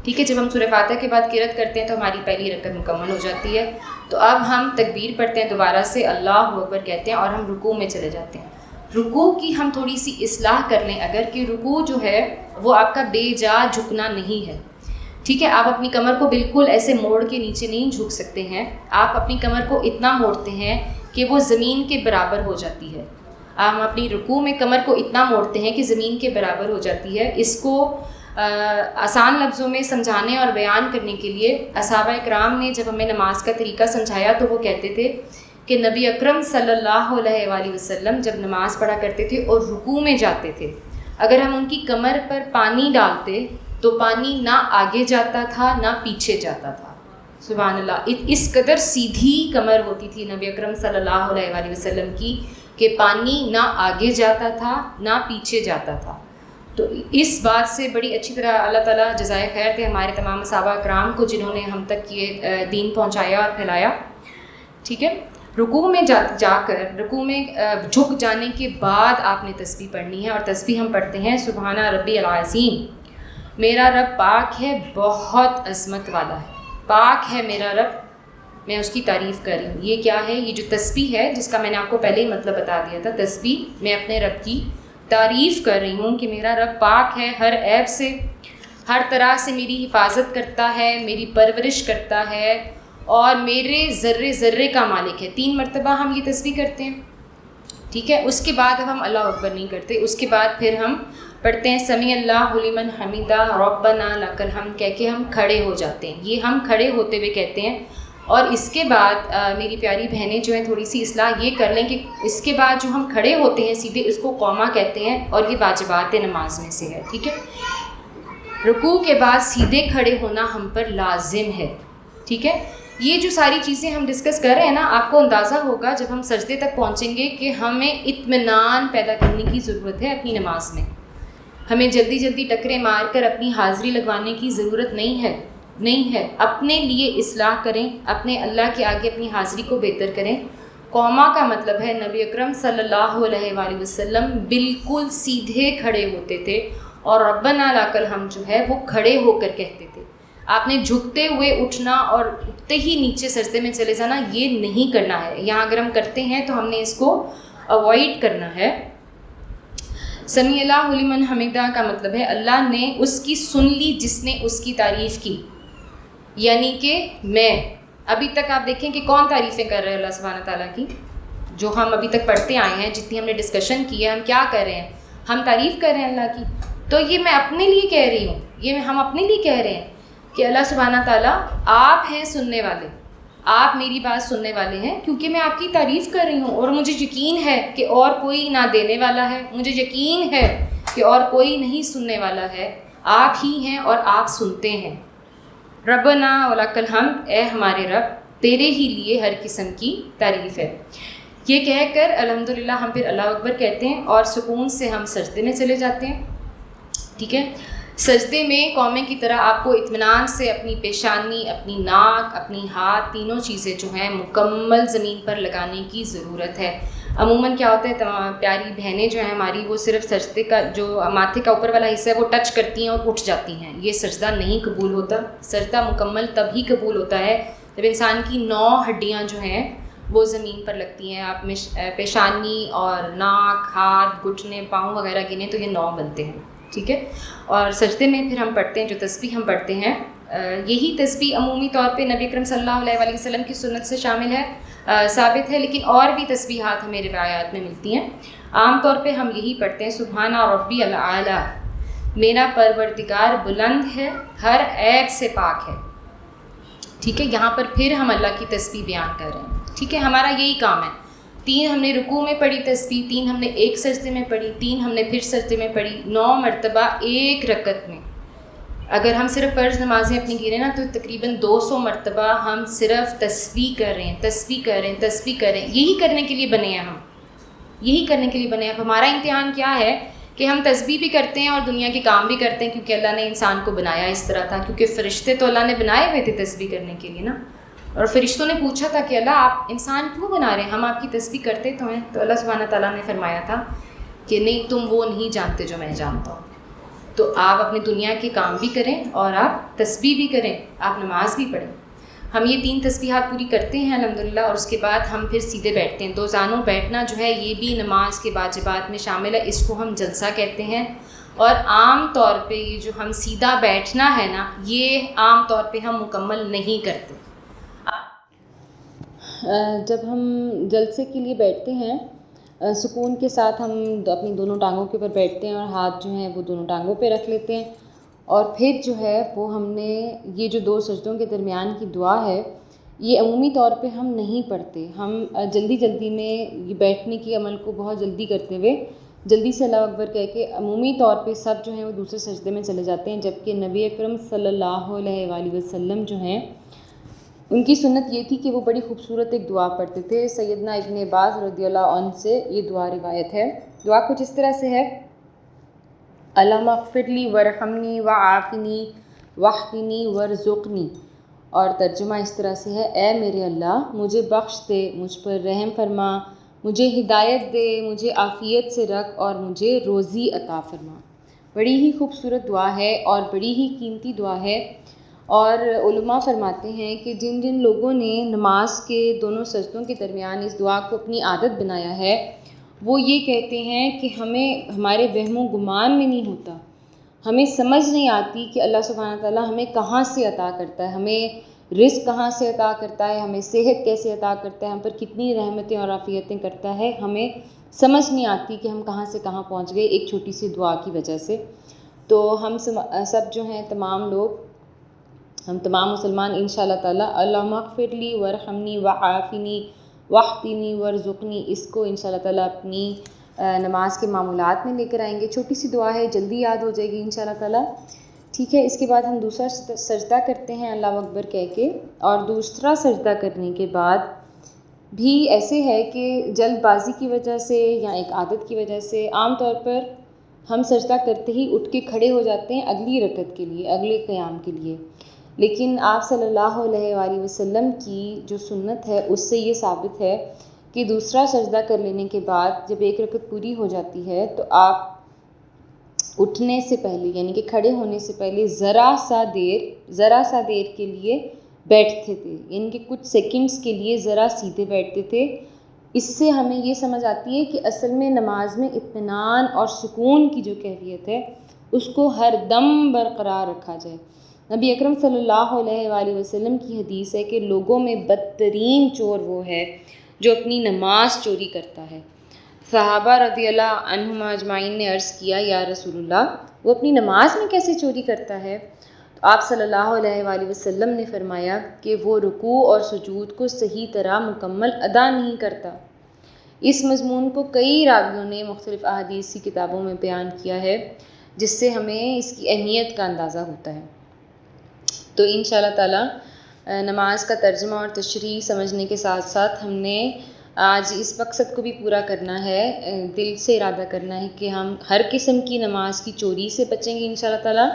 ٹھیک ہے، جب ہم سورہ فاتحہ کے بعد قرأت کرتے ہیں تو ہماری پہلی رکعت مکمل ہو جاتی ہے۔ تو اب ہم تکبیر پڑھتے ہیں، دوبارہ سے اللہ اکبر کہتے ہیں اور ہم رکوع میں چلے جاتے ہیں۔ رکوع کی ہم تھوڑی سی اصلاح کر لیں اگر، کہ رکوع جو ہے وہ آپ کا بے جا جھکنا نہیں ہے، ٹھیک ہے، آپ اپنی کمر کو بالکل ایسے موڑ کے نیچے نہیں جھک سکتے ہیں، آپ اپنی کمر کو اتنا موڑتے ہیں کہ وہ زمین کے برابر ہو جاتی ہے۔ ہم اپنی رکوع میں کمر کو اتنا موڑتے ہیں کہ زمین کے برابر ہو جاتی ہے۔ اس کو آسان لفظوں میں سمجھانے اور بیان کرنے کے لیے صحابہ کرام نے جب ہمیں نماز کا طریقہ سمجھایا تو وہ کہتے تھے کہ نبی اکرم صلی اللہ علیہ وآلہ وسلم جب نماز پڑھا کرتے تھے اور رکوع میں جاتے تھے، اگر ہم ان کی کمر پر پانی ڈالتے تو پانی نہ آگے جاتا تھا نہ پیچھے جاتا تھا۔ سبحان اللہ، اس قدر سیدھی کمر ہوتی تھی نبی اکرم صلی اللہ علیہ وآلہ وسلم کی کہ پانی نہ آگے جاتا تھا نہ پیچھے جاتا تھا۔ تو اس بات سے بڑی اچھی طرح اللہ تعالیٰ جزائے خیر دے ہمارے تمام صحابہ کرام کو جنہوں نے ہم تک یہ دین پہنچایا اور پھیلایا، ٹھیک ہے۔ رکوع میں جا کر رکوع میں جھک جانے کے بعد آپ نے تسبیح پڑھنی ہے، اور تسبیح ہم پڑھتے ہیں سبحان ربی العظیم، میرا رب پاک ہے، بہت عظمت والا ہے، پاک ہے میرا رب، میں اس کی تعریف کر رہی ہوں۔ یہ کیا ہے؟ یہ جو تسبیح ہے جس کا میں نے آپ کو پہلے ہی مطلب بتا دیا تھا، تسبیح میں اپنے رب کی تعریف کر رہی ہوں کہ میرا رب پاک ہے، ہر عیب سے، ہر طرح سے میری حفاظت کرتا ہے، میری پرورش کرتا ہے، اور میرے ذرے ذرے کا مالک ہے۔ 3 مرتبہ ہم یہ تسبیح کرتے ہیں، ٹھیک ہے. اس کے بعد اب ہم اللہ اکبر نہیں کرتے. اس کے بعد پھر ہم پڑھتے ہیں سمیع اللہ لمن حمیدہ ربنا لک الحمد کہہ کے ہم کھڑے ہو جاتے ہیں. یہ ہم کھڑے ہوتے ہوئے کہتے ہیں. اور اس کے بعد میری پیاری بہنیں جو ہیں تھوڑی سی اصلاح یہ کر لیں کہ اس کے بعد جو ہم کھڑے ہوتے ہیں سیدھے اس کو قوما کہتے ہیں اور یہ واجبات نماز میں سے ہے. ٹھیک ہے. رکوع کے بعد سیدھے کھڑے ہونا ہم پر لازم ہے. ٹھیک ہے. یہ جو ساری چیزیں ہم ڈسکس کر رہے ہیں نا آپ کو اندازہ ہوگا جب ہم سجدے تک پہنچیں گے کہ ہمیں اطمینان پیدا کرنے کی ضرورت ہے اپنی نماز میں. ہمیں جلدی جلدی ٹکرے مار کر اپنی حاضری لگوانے کی ضرورت نہیں ہے. اپنے لیے اصلاح کریں, اپنے اللہ کے آگے اپنی حاضری کو بہتر کریں. قوما کا مطلب ہے نبی اکرم صلی اللہ علیہ وآلہ وسلم بالکل سیدھے کھڑے ہوتے تھے اور ربنا لک الحمد جو ہے وہ کھڑے ہو کر کہتے تھے. آپ نے جھکتے ہوئے اٹھنا اور اٹھتے ہی نیچے سجدے میں چلے جانا یہ نہیں کرنا ہے. یہاں اگر ہم کرتے ہیں تو ہم نے اس کو اوائڈ کرنا ہے. سمیع اللہ لمن حمیدہ کا مطلب ہے اللہ نے اس کی سن لی جس نے اس کی تعریف کی. یعنی کہ میں ابھی تک آپ دیکھیں کہ کون تعریفیں کر رہے ہیں اللہ سبحانہ تعالیٰ کی, جو ہم ابھی تک پڑھتے آئے ہیں, جتنی ہم نے ڈسکشن کی ہے, ہم کیا کر رہے ہیں, ہم تعریف کر رہے ہیں اللہ کی. تو یہ میں اپنے لیے کہہ رہی ہوں, یہ ہم اپنے لیے کہہ رہے ہیں کہ اللہ سبحانہ تعالیٰ آپ ہیں سننے والے, آپ میری بات سننے والے ہیں کیونکہ میں آپ کی تعریف کر رہی ہوں اور مجھے یقین ہے کہ اور کوئی نہ دینے والا ہے, مجھے یقین ہے کہ اور کوئی نہیں سننے والا ہے, آپ ہی ہیں اور آپ سنتے ہیں. ربنا ولک الحمد اے ہمارے رب تیرے ہی لیے ہر قسم کی تعریف ہے. یہ کہہ کر الحمدللہ ہم پھر اللہ اکبر کہتے ہیں اور سکون سے ہم سجدے میں چلے جاتے ہیں. ٹھیک ہے. سجدے میں قومے کی طرح آپ کو اطمینان سے اپنی پیشانی, اپنی ناک, اپنی ہاتھ تینوں چیزیں جو ہیں مکمل زمین پر لگانے کی ضرورت ہے. عموماً کیا ہوتا ہے تمام پیاری بہنیں جو ہیں ہماری وہ صرف سجدے کا جو ماتھے کا اوپر والا حصہ ہے وہ ٹچ کرتی ہیں اور اٹھ جاتی ہیں. یہ سجدہ نہیں قبول ہوتا. سجدہ مکمل تب ہی قبول ہوتا ہے جب انسان کی 9 ہڈیاں جو ہیں وہ زمین پر لگتی ہیں. آپ پیشانی اور ناک, ہاتھ, گھٹنے, پاؤں وغیرہ گنے تو یہ 9 بنتے ہیں. ٹھیک ہے. اور سجدے میں پھر ہم پڑھتے ہیں جو تسبیح ہم پڑھتے ہیں, یہی تسبیح عمومی طور پہ نبی اکرم صلی اللہ علیہ وآلہ وسلم کی سنت سے شامل ہے, ثابت ہے, لیکن اور بھی تسبیحات ہمیں روایات میں ملتی ہیں. عام طور پہ ہم یہی پڑھتے ہیں سبحان ربی الاعلیٰ, میرا پروردگار بلند ہے, ہر عیب سے پاک ہے. ٹھیک ہے. یہاں پر پھر ہم اللہ کی تسبیح بیان کر رہے ہیں. ٹھیک ہے. ہمارا یہی کام ہے. 3 ہم نے رکوع میں پڑھی تسبیح, 3 ہم نے ایک سجدے میں پڑھی, 3 ہم نے پھر سجدے میں پڑھی, 9 مرتبہ ایک رکعت میں. اگر ہم صرف فرض نمازیں اپنی گنیں نا تو تقریباً 200 مرتبہ ہم صرف تسبیح کر رہے ہیں, تسبیح کر رہے ہیں, تسبیح کر رہے ہیں. یہی کرنے کے لیے بنے ہیں ہم, یہی کرنے کے لیے بنے ہیں. اب ہمارا امتحان کیا ہے کہ ہم تسبیح بھی کرتے ہیں اور دنیا کے کام بھی کرتے ہیں کیونکہ اللہ نے انسان کو بنایا اس طرح تھا, کیونکہ فرشتے تو اللہ نے بنائے ہوئے تھے تسبیح کرنے کے لیے نا. اور فرشتوں نے پوچھا تھا کہ اللہ آپ انسان کیوں بنا رہے ہیں, ہم آپ کی تسبیح کرتے تو ہیں. تو اللہ سبحانہ تعالیٰ نے فرمایا تھا کہ نہیں, تم وہ نہیں جانتے جو میں جانتا ہوں. تو آپ اپنی دنیا کے کام بھی کریں اور آپ تسبیح بھی کریں, آپ نماز بھی پڑھیں. ہم یہ 3 تسبیحات پوری کرتے ہیں الحمدللہ, اور اس کے بعد ہم پھر سیدھے بیٹھتے ہیں. 2 زانوں بیٹھنا جو ہے یہ بھی نماز کے واجبات میں شامل ہے, اس کو ہم جلسہ کہتے ہیں. اور عام طور پہ یہ جو ہم سیدھا بیٹھنا ہے نا یہ عام طور پہ ہم مکمل نہیں کرتے. جب ہم جلسے کے لیے بیٹھتے ہیں سکون کے ساتھ ہم اپنی دونوں ٹانگوں کے اوپر بیٹھتے ہیں اور ہاتھ جو ہیں وہ دونوں ٹانگوں پہ رکھ لیتے ہیں. اور پھر جو ہے وہ ہم نے یہ جو 2 سجدوں کے درمیان کی دعا ہے یہ عمومی طور پہ ہم نہیں پڑھتے. ہم جلدی جلدی میں یہ بیٹھنے کی عمل کو بہت جلدی کرتے ہوئے جلدی سے اللہ اکبر کہہ کے عمومی طور پہ سب جو ہیں وہ دوسرے سجدے میں چلے جاتے ہیں. جبکہ نبی اکرم صلی اللہ علیہ وآلہ وسلم جو ہیں ان کی سنت یہ تھی کہ وہ بڑی خوبصورت ایک دعا پڑھتے تھے. سیدنا ابن عباس رضی اللہ عنہ سے یہ دعا روایت ہے. دعا کچھ اس طرح سے ہے, اللہم اغفر لی ورحمنی وعافنی واہدنی ورزقنی. اور ترجمہ اس طرح سے ہے, اے میرے اللہ مجھے بخش دے, مجھ پر رحم فرما, مجھے ہدایت دے, مجھے عافیت سے رکھ اور مجھے روزی عطا فرما. بڑی ہی خوبصورت دعا ہے اور بڑی ہی قیمتی دعا ہے. اور علماء فرماتے ہیں کہ جن جن لوگوں نے نماز کے دونوں سجدوں کے درمیان اس دعا کو اپنی عادت بنایا ہے وہ یہ کہتے ہیں کہ ہمیں ہمارے وہم و گمان میں نہیں ہوتا, ہمیں سمجھ نہیں آتی کہ اللہ سبحانہ تعالیٰ ہمیں کہاں سے عطا کرتا ہے, ہمیں رزق کہاں سے عطا کرتا ہے، ہمیں صحت کیسے عطا کرتا ہے، ہم پر کتنی رحمتیں اور عافیتیں کرتا ہے، ہمیں سمجھ نہیں آتی کہ ہم کہاں سے کہاں پہنچ گئے ایک چھوٹی سی دعا کی وجہ سے۔ تو ہم سب جو ہیں تمام لوگ، ہم تمام مسلمان انشاءاللہ تعالیٰ اللہم اغفر لی ورحمنی وعافنی واہدنی وارزقنی، اس کو انشاءاللہ تعالیٰ اپنی نماز کے معمولات میں لے کر آئیں گے۔ چھوٹی سی دعا ہے، جلدی یاد ہو جائے گی انشاءاللہ تعالیٰ، ٹھیک ہے۔ اس کے بعد ہم دوسرا سجدہ کرتے ہیں اللہ اکبر کہہ کے، اور دوسرا سجدہ کرنے کے بعد بھی ایسے ہے کہ جلد بازی کی وجہ سے یا ایک عادت کی وجہ سے عام طور پر ہم سجدہ کرتے ہی اٹھ کے کھڑے ہو جاتے ہیں اگلی رکعت کے لیے، اگلے قیام کے لیے، لیکن آپ صلی اللہ علیہ وآلہ وسلم کی جو سنت ہے اس سے یہ ثابت ہے کہ دوسرا سجدہ کر لینے کے بعد جب ایک رکعت پوری ہو جاتی ہے تو آپ اٹھنے سے پہلے یعنی کہ کھڑے ہونے سے پہلے ذرا سا دیر کے لیے بیٹھتے تھے، یعنی کہ کچھ سیکنڈز کے لیے ذرا سیدھے بیٹھتے تھے۔ اس سے ہمیں یہ سمجھ آتی ہے کہ اصل میں نماز میں اطمینان اور سکون کی جو کیفیت ہے اس کو ہر دم برقرار رکھا جائے۔ نبی اکرم صلی اللہ علیہ وآلہ وسلم کی حدیث ہے کہ لوگوں میں بدترین چور وہ ہے جو اپنی نماز چوری کرتا ہے۔ صحابہ رضی اللہ عنہم اجمعین نے عرض کیا، یا رسول اللہ، وہ اپنی نماز میں کیسے چوری کرتا ہے؟ تو آپ صلی اللہ علیہ وآلہ وسلم نے فرمایا کہ وہ رکوع اور سجود کو صحیح طرح مکمل ادا نہیں کرتا۔ اس مضمون کو کئی راویوں نے مختلف احادیث کی کتابوں میں بیان کیا ہے، جس سے ہمیں اس کی اہمیت کا اندازہ ہوتا ہے۔ تو انشاءاللہ تعالیٰ نماز کا ترجمہ اور تشریح سمجھنے کے ساتھ ساتھ ہم نے آج اس مقصد کو بھی پورا کرنا ہے، دل سے ارادہ کرنا ہے کہ ہم ہر قسم کی نماز کی چوری سے بچیں گے انشاءاللہ تعالیٰ،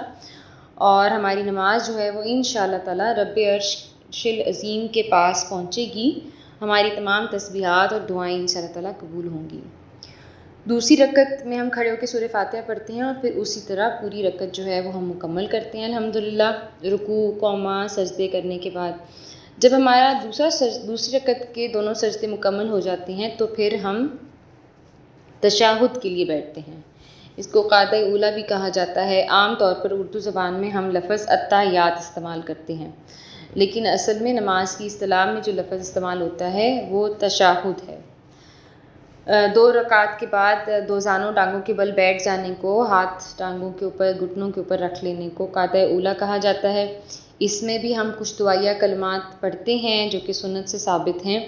اور ہماری نماز جو ہے وہ انشاءاللہ تعالیٰ رب عرش العظیم کے پاس پہنچے گی، ہماری تمام تسبیحات اور دعائیں انشاءاللہ تعالیٰ قبول ہوں گی۔ دوسری رکعت میں ہم کھڑے ہو کے سورہ فاتحہ پڑھتے ہیں اور پھر اسی طرح پوری رکعت جو ہے وہ ہم مکمل کرتے ہیں الحمدللہ، رکوع، قوما، سجدے کرنے کے بعد۔ جب ہمارا دوسری رکعت کے دونوں سجدے مکمل ہو جاتے ہیں تو پھر ہم تشہد کے لیے بیٹھتے ہیں۔ اس کو قاعدہ اولیٰ بھی کہا جاتا ہے۔ عام طور پر اردو زبان میں ہم لفظ التحیات استعمال کرتے ہیں، لیکن اصل میں نماز کی اصطلاح میں جو لفظ استعمال ہوتا ہے وہ تشہد ہے۔ 2 رکعات کے بعد دوزانوں ٹانگوں کے بل بیٹھ جانے کو، ہاتھ ٹانگوں کے اوپر، گھٹنوں کے اوپر رکھ لینے کو قاعدہ اولیٰ کہا جاتا ہے۔ اس میں بھی ہم کچھ دعائیہ کلمات پڑھتے ہیں جو کہ سنت سے ثابت ہیں۔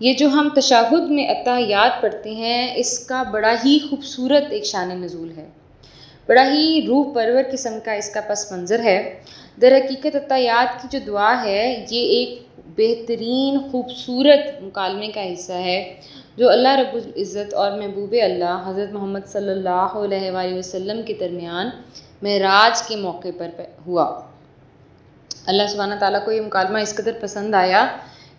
یہ جو ہم تشہد میں التحیات پڑھتے ہیں اس کا بڑا ہی خوبصورت ایک شان نزول ہے، بڑا ہی روح پرور قسم کا اس کا پس منظر ہے۔ در حقیقت التحیات کی جو دعا ہے یہ ایک بہترین خوبصورت مکالمے کا حصہ ہے جو اللہ رب العزت اور محبوب اللہ حضرت محمد صلی اللہ علیہ وآلہ وسلم کے درمیان معراج کے موقع پر ہوا۔ اللہ سبحانہ تعالیٰ کو یہ مکالمہ اس قدر پسند آیا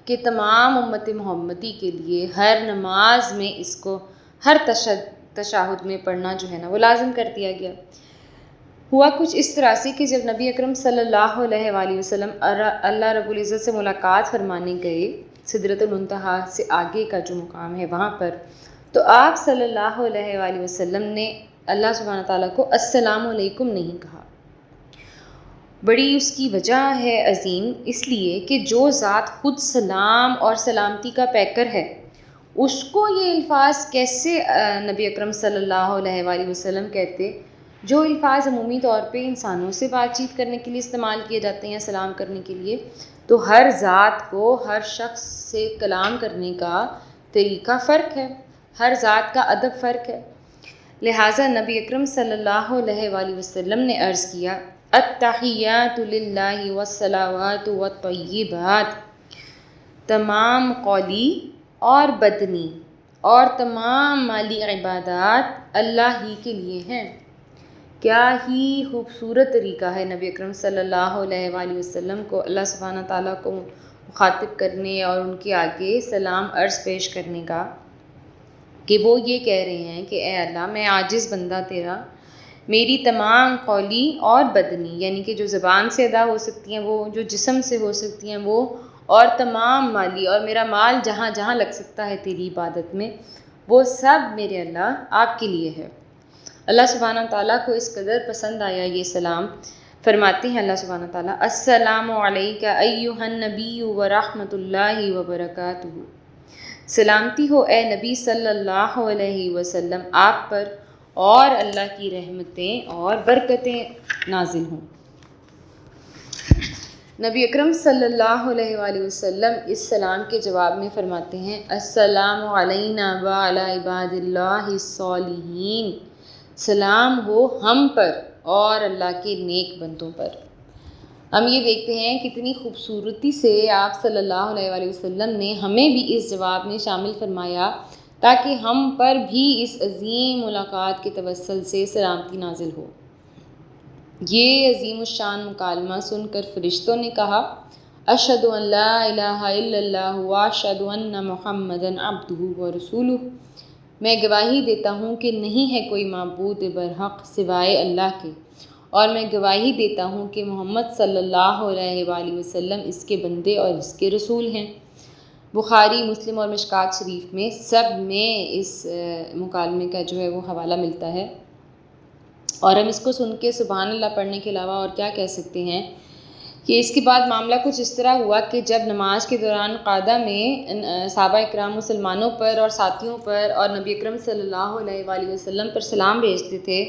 کہ تمام امت محمدی کے لیے ہر نماز میں اس کو ہر تشہد میں پڑھنا جو ہے نا وہ لازم کر دیا گیا۔ ہوا کچھ اس طرح سے کہ جب نبی اکرم صلی اللہ علیہ وآلہ وسلم اللہ رب العزت سے ملاقات فرمانے گئے، سدرۃ المنتہا سے آگے کا جو مقام ہے وہاں پر، تو آپ صلی اللہ علیہ وآلہ وسلم نے اللہ سبحانہ تعالیٰ کو السلام علیکم نہیں کہا۔ بڑی اس کی وجہ ہے عظیم، اس لیے کہ جو ذات خود سلام اور سلامتی کا پیکر ہے اس کو یہ الفاظ کیسے نبی اکرم صلی اللہ علیہ وآلہ وسلم کہتے، جو الفاظ عمومی طور پہ انسانوں سے بات چیت کرنے کے لیے استعمال کیے جاتے ہیں سلام کرنے کے لیے، تو ہر ذات کو ہر شخص سے کلام کرنے کا طریقہ فرق ہے، ہر ذات کا ادب فرق ہے۔ لہٰذا نبی اکرم صلی اللہ علیہ وآلہ وسلم نے عرض کیا، التحیات للہ والصلوات والطیبات، تمام قولی اور بدنی اور تمام مالی عبادات اللہ ہی کے لیے ہیں۔ کیا ہی خوبصورت طریقہ ہے نبی اکرم صلی اللہ علیہ وآلہ وسلم کو اللہ سبحانہ تعالیٰ کو مخاطب کرنے اور ان کے آگے سلام عرض پیش کرنے کا، کہ وہ یہ کہہ رہے ہیں کہ اے اللہ، میں عاجز بندہ تیرا، میری تمام قولی اور بدنی یعنی کہ جو زبان سے ادا ہو سکتی ہیں وہ، جو جسم سے ہو سکتی ہیں وہ، اور تمام مالی اور میرا مال جہاں جہاں لگ سکتا ہے تیری عبادت میں، وہ سب میرے اللہ آپ کے لیے ہے۔ اللہ سبحانہ تعالیٰ کو اس قدر پسند آیا یہ سلام، فرماتے ہیں اللہ سبحانہ تعالیٰ السلام علیکہ ایہا النبی ورحمۃ اللہ وبرکاتہ، سلامتی ہو اے نبی صلی اللہ علیہ وسلم آپ پر، اور اللہ کی رحمتیں اور برکتیں نازل ہوں۔ نبی اکرم صلی اللہ علیہ وآلہ وسلم اس سلام کے جواب میں فرماتے ہیں السلام علینا وعلی عباد اللہ الصالحین، سلام ہو ہم پر اور اللہ کے نیک بندوں پر۔ ہم یہ دیکھتے ہیں کتنی خوبصورتی سے آپ صلی اللہ علیہ وآلہ وسلم نے ہمیں بھی اس جواب میں شامل فرمایا تاکہ ہم پر بھی اس عظیم ملاقات کے توسل سے سلامتی نازل ہو۔ یہ عظیم الشان مکالمہ سن کر فرشتوں نے کہا اشہد ان لا الہ الا اللہ واشہد ان محمدا عبدہ ورسولہ، میں گواہی دیتا ہوں کہ نہیں ہے کوئی معبود برحق سوائے اللہ کے، اور میں گواہی دیتا ہوں کہ محمد صلی اللہ علیہ وآلہ وسلم اس کے بندے اور اس کے رسول ہیں۔ بخاری، مسلم اور مشکات شریف میں سب میں اس مکالمے کا جو ہے وہ حوالہ ملتا ہے، اور ہم اس کو سن کے سبحان اللہ پڑھنے کے علاوہ اور کیا کہہ سکتے ہیں کہ اس کے بعد معاملہ کچھ اس طرح ہوا کہ جب نماز کے دوران قعدہ میں صحابہ اکرام مسلمانوں پر اور ساتھیوں پر اور نبی اکرم صلی اللہ علیہ وآلہ وسلم پر سلام بھیجتے تھے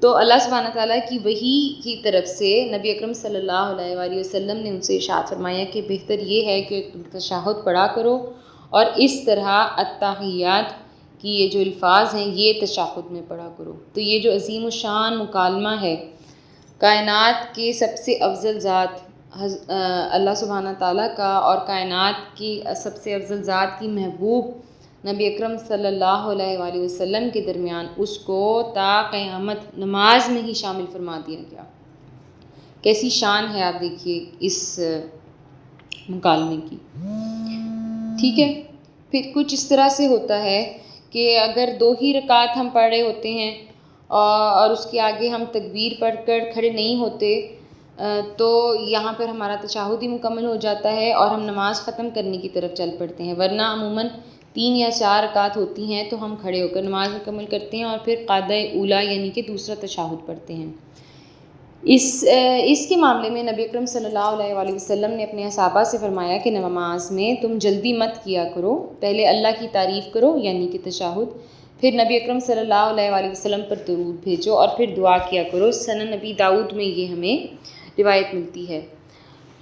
تو اللہ سبحانہ تعالیٰ کی وحی کی طرف سے نبی اکرم صلی اللہ علیہ وآلہ وسلم نے ان سے ارشاد فرمایا کہ بہتر یہ ہے کہ تم تشہد پڑھا کرو، اور اس طرح التحیات کی یہ جو الفاظ ہیں یہ تشہد میں پڑھا کرو۔ تو یہ جو عظیم الشان مکالمہ ہے، کائنات کے سب سے افضل ذات اللہ سبحانہ تعالیٰ کا اور کائنات کی سب سے افضل ذات کی محبوب نبی اکرم صلی اللہ علیہ وآلہ وسلم کے درمیان اس کو تا قیامت نماز میں ہی شامل فرما دیا گیا۔ کیسی شان ہے آپ دیکھیے اس مکالمے کی۔ ٹھیک ہے، پھر کچھ اس طرح سے ہوتا ہے کہ اگر 2 ہی رکعت ہم پڑھ رہے ہوتے ہیں اور اس کے آگے ہم تکبیر پڑھ کر کھڑے نہیں ہوتے تو یہاں پر ہمارا تشہد ہی مکمل ہو جاتا ہے اور ہم نماز ختم کرنے کی طرف چل پڑتے ہیں، ورنہ عموماً 3 یا 4 رکعت ہوتی ہیں تو ہم کھڑے ہو کر نماز مکمل کرتے ہیں اور پھر قعدہ اولیٰ یعنی کہ دوسرا تشہد پڑھتے ہیں۔ اس کے معاملے میں نبی اکرم صلی اللہ علیہ وآلہ وسلم نے اپنے صحابہ سے فرمایا کہ نماز میں تم جلدی مت کیا کرو، پہلے اللہ کی تعریف کرو یعنی کہ تشہد، پھر نبی اکرم صلی اللہ علیہ وآلہ وسلم پر درود بھیجو اور پھر دعا کیا کرو۔ سنن نبی داؤد میں یہ ہمیں روایت ملتی ہے۔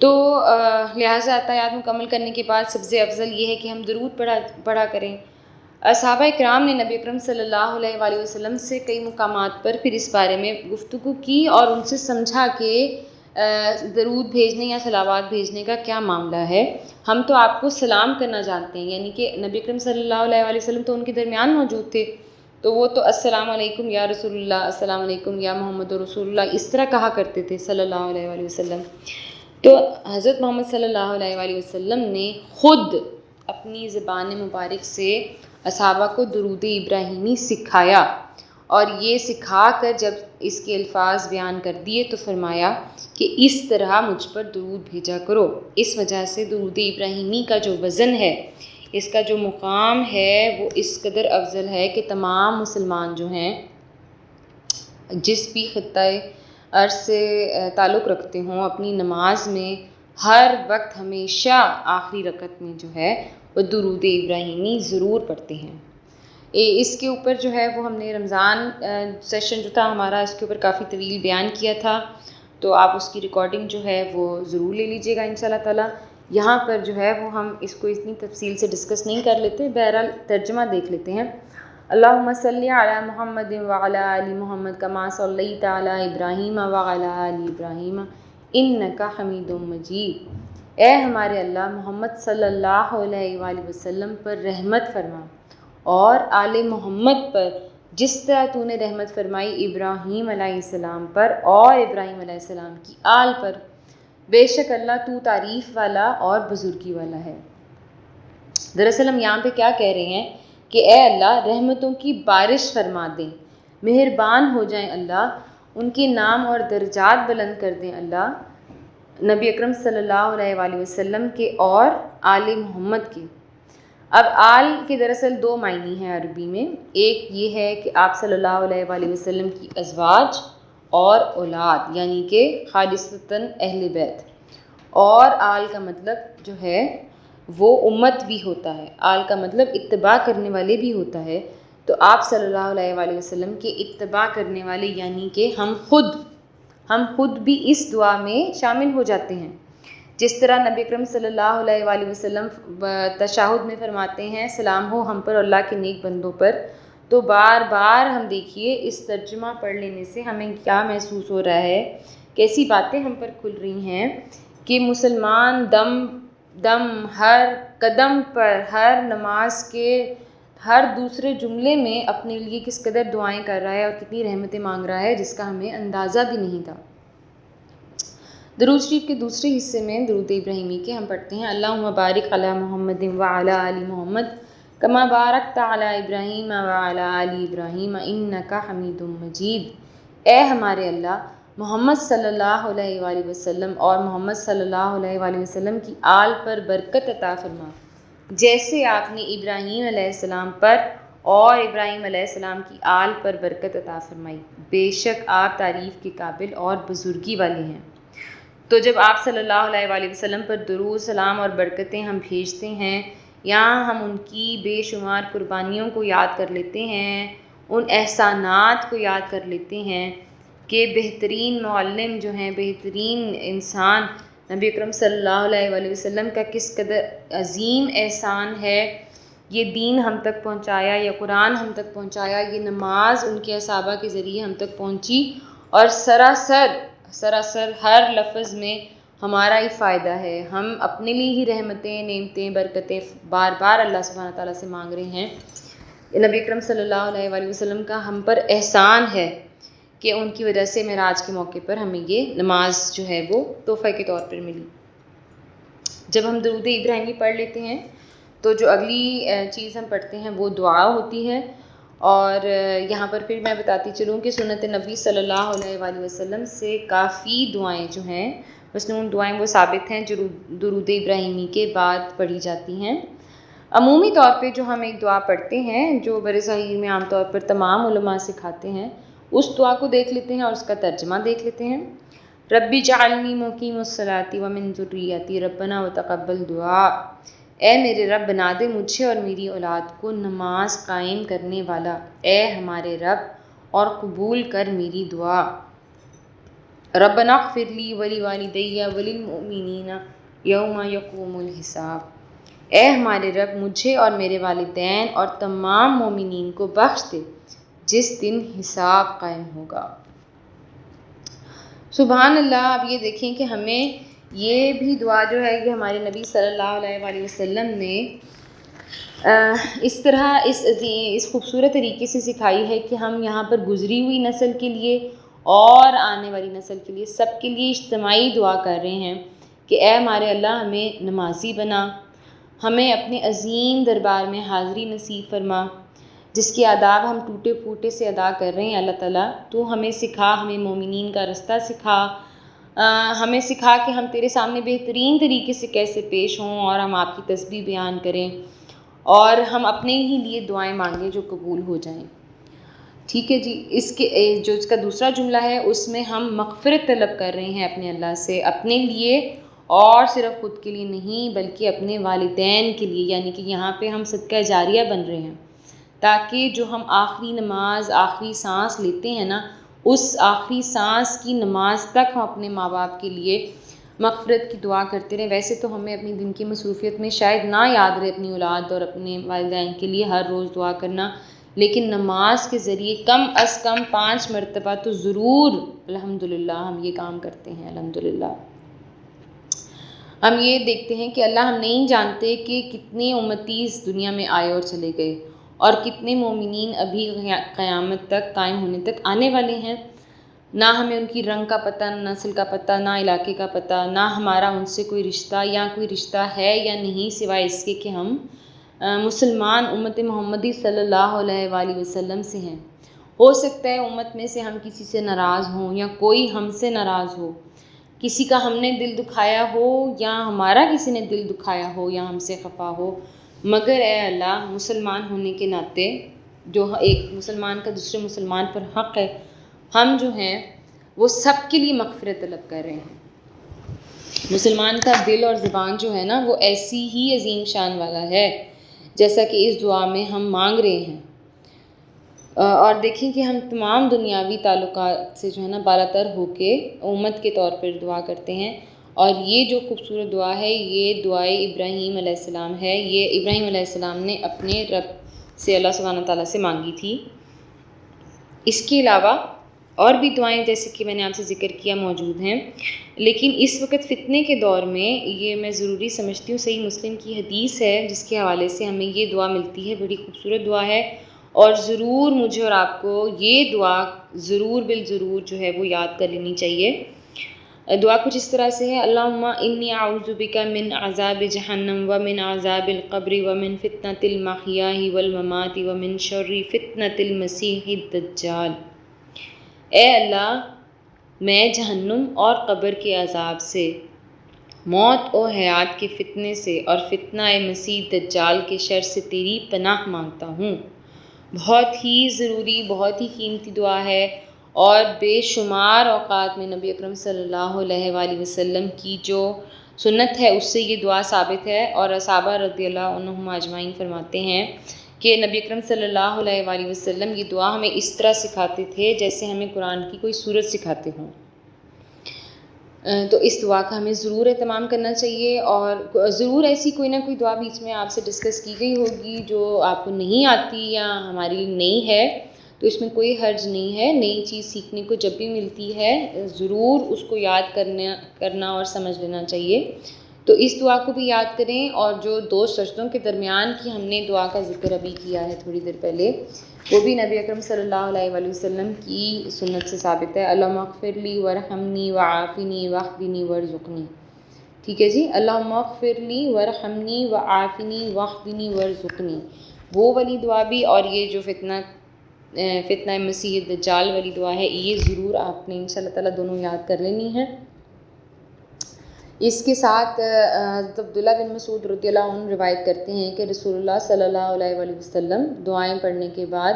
تو لہٰذا اتحیات مکمل کرنے کے بعد سب سے افضل یہ ہے کہ ہم درود پڑھا کریں۔ صحابہ اکرام نے نبی اکرم صلی اللہ علیہ وآلہ وسلم سے کئی مقامات پر پھر اس بارے میں گفتگو کی اور ان سے سمجھا کہ درود بھیجنے یا صلوات بھیجنے کا کیا معاملہ ہے۔ ہم تو آپ کو سلام کرنا جانتے ہیں، یعنی کہ نبی اکرم صلی اللہ علیہ وآلہ وسلم تو ان کے درمیان موجود تھے، تو وہ تو السلام علیکم یا رسول اللہ، السلام علیکم یا محمد رسول اللہ اس طرح کہا کرتے تھے صلی اللہ علیہ وآلہ وسلم۔ تو حضرت محمد صلی اللہ علیہ وآلہ وسلم نے خود اپنی زبان مبارک سے اصحابہ کو درود ابراہیمی سکھایا، اور یہ سکھا کر جب اس کے الفاظ بیان کر دیے تو فرمایا کہ اس طرح مجھ پر درود بھیجا کرو۔ اس وجہ سے درود ابراہیمی کا جو وزن ہے، اس کا جو مقام ہے، وہ اس قدر افضل ہے کہ تمام مسلمان جو ہیں جس بھی خطۂ ارض سے تعلق رکھتے ہوں اپنی نماز میں ہر وقت ہمیشہ آخری رکعت میں جو ہے وہ درود ابراہیمی ضرور پڑھتے ہیں۔ اس کے اوپر جو ہے وہ ہم نے رمضان سیشن جو تھا ہمارا، اس کے اوپر کافی طویل بیان کیا تھا، تو آپ اس کی ریکارڈنگ جو ہے وہ ضرور لے لیجیے گا انشاءاللہ تعالیٰ۔ یہاں پر جو ہے وہ ہم اس کو اتنی تفصیل سے ڈسکس نہیں کر لیتے، بہرحال ترجمہ دیکھ لیتے ہیں۔ اللہم صلی علی محمد وعلی آل محمد کما صلیت علی ابراہیم وعلی آل ابراہیم انک حمید مجید۔ اے ہمارے اللہ، محمد صلی اللہ علیہ وآلہ وسلم پر رحمت فرما اور آل محمد پر جس طرح تو نے رحمت فرمائی ابراہیم علیہ السلام پر اور ابراہیم علیہ السلام کی آل پر، بے شک اللہ تو تعریف والا اور بزرگی والا ہے۔ دراصل ہم یہاں پہ کیا کہہ رہے ہیں کہ اے اللہ رحمتوں کی بارش فرما دیں، مہربان ہو جائیں اللہ، ان کے نام اور درجات بلند کر دیں اللہ، نبی اکرم صلی اللہ علیہ وآلہ وسلم کے اور آل محمد کے۔ اب آل کے دراصل 2 معنی ہیں عربی میں، ایک یہ ہے کہ آپ صلی اللہ علیہ وآلہ وسلم کی ازواج، اور اولاد یعنی کہ خالصتاً اہل بیت، اور آل کا مطلب جو ہے وہ امت بھی ہوتا ہے، آل کا مطلب اتباع کرنے والے بھی ہوتا ہے۔ تو آپ صلی اللہ علیہ وآلہ وسلم کے اتباع کرنے والے یعنی کہ ہم خود بھی اس دعا میں شامل ہو جاتے ہیں۔ جس طرح نبی اکرم صلی اللہ علیہ وآلہ وسلم تشہد میں فرماتے ہیں سلام ہو ہم پر اللہ کے نیک بندوں پر، تو بار بار ہم دیکھیے اس ترجمہ پڑھ لینے سے ہمیں کیا محسوس ہو رہا ہے، کیسی باتیں ہم پر کھل رہی ہیں کہ مسلمان دم ہر قدم پر، ہر نماز کے ہر دوسرے جملے میں اپنے لیے کس قدر دعائیں کر رہا ہے اور کتنی رحمتیں مانگ رہا ہے جس کا ہمیں اندازہ بھی نہیں تھا۔ درود شریف کے دوسرے حصے میں درود ابراہیمی کے ہم پڑھتے ہیں اللہم بارک علی محمد وعلی آل محمد کما بارکت علی ابراہیم وعلی آل ابراہیم انک حمید مجید۔ اے ہمارے اللہ، محمد صلی اللہ علیہ وآلہ وسلم اور محمد صلی اللہ علیہ وآلہ وسلم کی آل پر برکت عطا فرما، جیسے آپ نے ابراہیم علیہ السلام پر اور ابراہیم علیہ السلام کی آل پر برکت عطا فرمائی، بے شک آپ تعریف کے قابل اور بزرگی والے ہیں۔ تو جب آپ صلی اللہ علیہ وآلہ وسلم پر درود سلام اور برکتیں ہم بھیجتے ہیں، یہاں ہم ان کی بے شمار قربانیوں کو یاد کر لیتے ہیں، ان احسانات کو یاد کر لیتے ہیں کہ بہترین معلم جو ہیں، بہترین انسان نبی اکرم صلی اللہ علیہ وآلہ وسلم کا کس قدر عظیم احسان ہے، یہ دین ہم تک پہنچایا، یہ قرآن ہم تک پہنچایا، یہ نماز ان کے صحابہ کے ذریعے ہم تک پہنچی، اور سراسر ہر لفظ میں ہمارا ہی فائدہ ہے۔ ہم اپنے لیے ہی رحمتیں، نعمتیں، برکتیں بار بار اللہ سبحانہ تعالیٰ سے مانگ رہے ہیں۔ نبی اکرم صلی اللہ علیہ وآلہ وسلم کا ہم پر احسان ہے کہ ان کی وجہ سے معراج کے موقع پر ہمیں یہ نماز جو ہے وہ تحفہ کے طور پر ملی۔ جب ہم درود ابراہیمی پڑھ لیتے ہیں تو جو اگلی چیز ہم پڑھتے ہیں وہ دعا ہوتی ہے، اور یہاں پر پھر میں بتاتی چلوں کہ سنت نبی صلی اللہ علیہ وآلہ وسلم سے کافی دعائیں جو ہیں، مسنون دعائیں وہ ثابت ہیں جو درود ابراہیمی کے بعد پڑھی جاتی ہیں۔ عمومی طور پہ جو ہم ایک دعا پڑھتے ہیں جو بر صغیر میں عام طور پر تمام علماء سکھاتے ہیں، اس دعا کو دیکھ لیتے ہیں اور اس کا ترجمہ دیکھ لیتے ہیں۔ ربی جعلنی مقیم الصلاۃ ومن ذریتی ربنا وتقبل دعا، اے میرے رب بنا دے مجھے اور میری اولاد کو نماز قائم کرنے والا، اے ہمارے رب اور قبول کر میری دعا۔ ربنا اغفر لی ولوالدی وللمؤمنین یوم یقوم الحساب، اے ہمارے رب مجھے اور میرے والدین اور تمام مومنین کو بخش دے جس دن حساب قائم ہوگا۔ سبحان اللہ۔ اب یہ دیکھیں کہ ہمیں یہ بھی دعا جو ہے کہ ہمارے نبی صلی اللہ علیہ وآلہ وسلم نے اس طرح اس خوبصورت طریقے سے سکھائی ہے کہ ہم یہاں پر گزری ہوئی نسل کے لیے اور آنے والی نسل کے لیے، سب کے لیے اجتماعی دعا کر رہے ہیں کہ اے ہمارے اللہ ہمیں نمازی بنا، ہمیں اپنے عظیم دربار میں حاضری نصیب فرما، جس کے آداب ہم ٹوٹے پھوٹے سے ادا کر رہے ہیں۔ اللہ تعالیٰ تو ہمیں سکھا، ہمیں مومنین کا رستہ سکھا، ہمیں سکھا کہ ہم تیرے سامنے بہترین طریقے سے کیسے پیش ہوں اور ہم آپ کی تسبیح بیان کریں، اور ہم اپنے ہی لیے دعائیں مانگیں جو قبول ہو جائیں۔ ٹھیک ہے جی۔ اس کا دوسرا جملہ ہے اس میں ہم مغفرت طلب کر رہے ہیں اپنے اللہ سے، اپنے لیے اور صرف خود کے لیے نہیں بلکہ اپنے والدین کے لیے، یعنی کہ یہاں پہ ہم صدقہ جاریہ بن رہے ہیں تاکہ جو ہم آخری نماز، آخری سانس لیتے ہیں نا، اس آخری سانس کی نماز تک ہم اپنے ماں باپ کے لیے مغفرت کی دعا کرتے رہیں۔ ویسے تو ہمیں اپنی دن کی مصروفیت میں شاید نہ یاد رہے اپنی اولاد اور اپنے والدین کے لیے ہر روز دعا کرنا، لیکن نماز کے ذریعے کم از کم 5 مرتبہ تو ضرور الحمدللہ ہم یہ کام کرتے ہیں۔ الحمدللہ ہم یہ دیکھتے ہیں کہ اللہ ہم نہیں جانتے کہ کتنے امتی اس دنیا میں آئے اور چلے گئے، اور کتنے مومنین ابھی قیامت تک، قائم ہونے تک آنے والے ہیں۔ نہ ہمیں ان کی رنگ کا پتہ، نہ نسل کا پتہ، نہ علاقے کا پتہ، نہ ہمارا ان سے کوئی رشتہ یا کوئی رشتہ ہے یا نہیں، سوائے اس کے کہ ہم مسلمان امت محمدی صلی اللہ علیہ وآلہ وسلم سے ہیں۔ ہو سکتا ہے امت میں سے ہم کسی سے ناراض ہوں یا کوئی ہم سے ناراض ہو، کسی کا ہم نے دل دکھایا ہو یا ہمارا کسی نے دل دکھایا ہو یا ہم سے خفا ہو، مگر اے اللہ مسلمان ہونے کے ناطے جو ایک مسلمان کا دوسرے مسلمان پر حق ہے، ہم جو ہیں وہ سب کے لیے مغفرت طلب کر رہے ہیں۔ مسلمان کا دل اور زبان جو ہے نا وہ ایسی ہی عظیم شان والا ہے جیسا کہ اس دعا میں ہم مانگ رہے ہیں۔ اور دیکھیں کہ ہم تمام دنیاوی تعلقات سے جو ہے نا بالا تر ہو کے امت کے طور پر دعا کرتے ہیں، اور یہ جو خوبصورت دعا ہے یہ دعائے ابراہیم علیہ السلام ہے۔ یہ ابراہیم علیہ السلام نے اپنے رب سے، اللہ سبحانہ تعالیٰ سے مانگی تھی۔ اس کے علاوہ اور بھی دعائیں جیسے کہ میں نے آپ سے ذکر کیا موجود ہیں، لیکن اس وقت فتنے کے دور میں یہ میں ضروری سمجھتی ہوں، صحیح مسلم کی حدیث ہے جس کے حوالے سے ہمیں یہ دعا ملتی ہے، بڑی خوبصورت دعا ہے، اور ضرور مجھے اور آپ کو یہ دعا ضرور بالضرور جو ہے وہ یاد کر لینی چاہیے۔ دعا کچھ اس طرح سے ہے: اللہم انی اعوذ بک من عذاب جہنم ومن عذاب القبر ومن فتنۃ المحیاء والممات ومن شر فتنۃ المسیح الدجال۔ اے اللہ، میں جہنم اور قبر کے عذاب سے، موت و حیات کے فتنے سے اور فتنہ مسیح دجال کے شر سے تیری پناہ مانگتا ہوں۔ بہت ہی ضروری، بہت ہی قیمتی دعا ہے، اور بے شمار اوقات میں نبی اکرم صلی اللہ علیہ وآلہ وسلم کی جو سنت ہے اس سے یہ دعا ثابت ہے، اور صحابہ رضی اللہ عنہم اجمعین فرماتے ہیں کہ نبی اکرم صلی اللہ علیہ وآلہ وسلم یہ دعا ہمیں اس طرح سکھاتے تھے جیسے ہمیں قرآن کی کوئی سورت سکھاتے ہوں۔ تو اس دعا کا ہمیں ضرور اہتمام کرنا چاہیے، اور ضرور ایسی کوئی نہ کوئی دعا بیچ میں آپ سے ڈسکس کی گئی ہوگی جو آپ کو نہیں آتی یا ہماری لیے نئی ہے، تو اس میں کوئی حرج نہیں ہے۔ نئی چیز سیکھنے کو جب بھی ملتی ہے ضرور اس کو یاد کرنا اور سمجھ لینا چاہیے۔ تو اس دعا کو بھی یاد کریں، اور جو 2 سجدوں کے درمیان کی ہم نے دعا کا ذکر ابھی کیا ہے تھوڑی دیر پہلے، وہ بھی نبی اکرم صلی اللہ علیہ وآلہ وسلم کی سنت سے ثابت ہے۔ اللہم اغفر لی ورحمنی وعافنی واہدنی وارزقنی۔ ٹھیک ہے جی، اللہم اغفر لی ورحمنی وعافنی واہدنی وارزقنی، وہ والی دعا بھی، اور یہ جو فتنہ مسیح دجال والی دعا ہے یہ ضرور آپ نے انشاءاللہ تعالیٰ دونوں یاد کر لینی ہے۔ اس کے ساتھ حضرت عبداللہ بن مسعود رضی اللہ عنہ روایت کرتے ہیں کہ رسول اللہ صلی اللہ علیہ وآلہ وسلم دعائیں پڑھنے کے بعد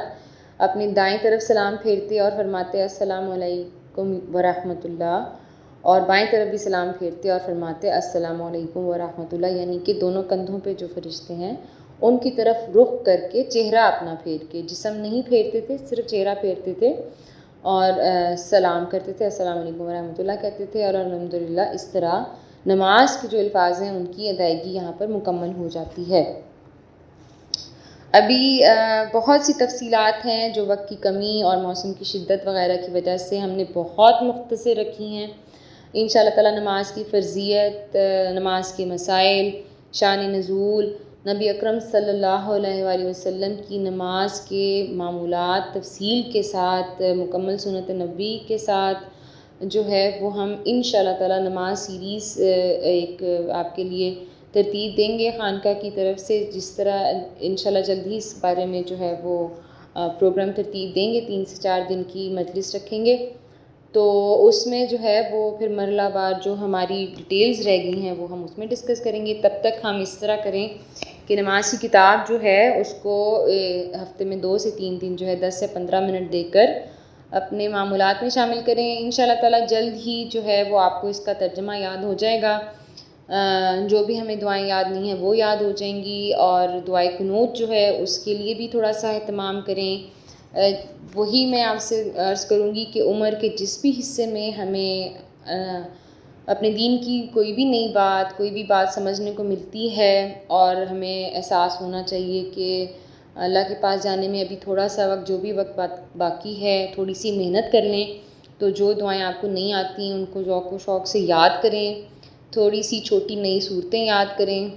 اپنی دائیں طرف سلام پھیرتے اور فرماتے السلام علیکم ورحمۃ اللہ، اور بائیں طرف بھی سلام پھیرتے اور فرماتے السلام علیکم ورحمۃ اللہ، یعنی کہ دونوں کندھوں پہ جو فرشتے ہیں ان کی طرف رخ کر کے چہرہ اپنا پھیر کے، جسم نہیں پھیرتے تھے، صرف چہرہ پھیرتے تھے، اور سلام کرتے تھے، السلام علیکم ورحمۃ اللہ کہتے تھے، اور الحمدللہ۔ اس طرح نماز کے جو الفاظ ہیں ان کی ادائیگی یہاں پر مکمل ہو جاتی ہے۔ ابھی بہت سی تفصیلات ہیں جو وقت کی کمی اور موسم کی شدت وغیرہ کی وجہ سے ہم نے بہت مختصر رکھی ہیں۔ انشاءاللہ تعالیٰ نماز کی فرضیت، نماز کے مسائل، شان نزول، نبی اکرم صلی اللہ علیہ وآلہ وسلم کی نماز کے معمولات تفصیل کے ساتھ، مکمل سنت نبی کے ساتھ جو ہے وہ ہم انشاءاللہ تعالیٰ نماز سیریز ایک آپ کے لیے ترتیب دیں گے خانقاہ کی طرف سے، جس طرح انشاءاللہ جلد ہی اس بارے میں جو ہے وہ پروگرام ترتیب دیں گے، 3 سے 4 دن کی مجلس رکھیں گے، تو اس میں جو ہے وہ پھر مرحلہ وار جو ہماری ڈیٹیلز رہ گئی ہیں وہ ہم اس میں ڈسکس کریں گے۔ تب تک ہم اس طرح کریں کہ نماز کی کتاب جو ہے اس کو ہفتے میں 2 سے 3 دن جو ہے 10 سے 15 منٹ دے کر اپنے معمولات میں شامل کریں۔ انشاءاللہ تعالیٰ جلد ہی جو ہے وہ آپ کو اس کا ترجمہ یاد ہو جائے گا، جو بھی ہمیں دعائیں یاد نہیں ہیں وہ یاد ہو جائیں گی، اور دعائے قنوت جو ہے اس کے لیے بھی تھوڑا سا اہتمام کریں۔ وہی میں آپ سے عرض کروں گی کہ عمر کے جس بھی حصے میں ہمیں اپنے دین کی کوئی بھی نئی بات، کوئی بھی بات سمجھنے کو ملتی ہے، اور ہمیں احساس ہونا چاہیے کہ اللہ کے پاس جانے میں ابھی تھوڑا سا وقت، جو بھی وقت باقی ہے، تھوڑی سی محنت کر لیں، تو جو دعائیں آپ کو نہیں آتی ان کو ذوق و شوق سے یاد کریں، تھوڑی سی چھوٹی نئی صورتیں یاد کریں،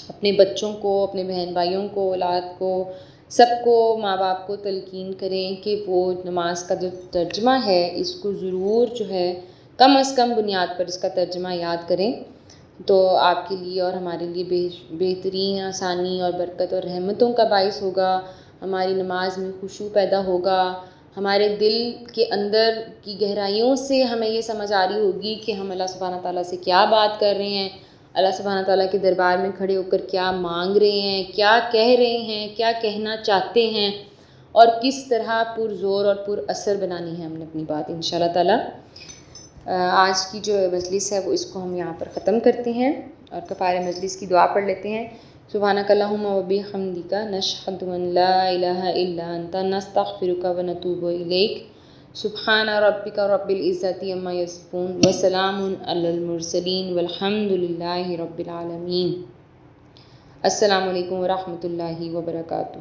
اپنے بچوں کو، اپنے بہن بھائیوں کو، اولاد کو، سب کو، ماں باپ کو تلقین کریں کہ وہ نماز کا جو ترجمہ ہے اس کو ضرور جو ہے کم از کم بنیاد پر اس کا ترجمہ یاد کریں، تو آپ کے لیے اور ہمارے لیے بہترین آسانی اور برکت اور رحمتوں کا باعث ہوگا۔ ہماری نماز میں خشوع پیدا ہوگا، ہمارے دل کے اندر کی گہرائیوں سے ہمیں یہ سمجھ آ رہی ہوگی کہ ہم اللہ سبحانہ تعالیٰ سے کیا بات کر رہے ہیں، اللہ سبحانہ تعالیٰ کے دربار میں کھڑے ہو کر کیا مانگ رہے ہیں، کیا کہہ رہے ہیں، کیا کہنا چاہتے ہیں، اور کس طرح پر زور اور پر اثر بنانی ہے ہم نے اپنی بات انشاءاللہ تعالی۔ آج کی جو مجلس ہے وہ اس کو ہم یہاں پر ختم کرتے ہیں اور کفارہ مجلس کی دعا پڑھ لیتے ہیں۔ سبحانک اللہم و بحمدک نشہد ان لا الہ الا انت نستغفرک و نتوب الیک۔ سبحان ربک رب العزت عما یصفون وسلام علی المرسلین والحمد للہ رب العالمین۔ السلام علیکم ورحمۃ اللہ وبرکاتہ۔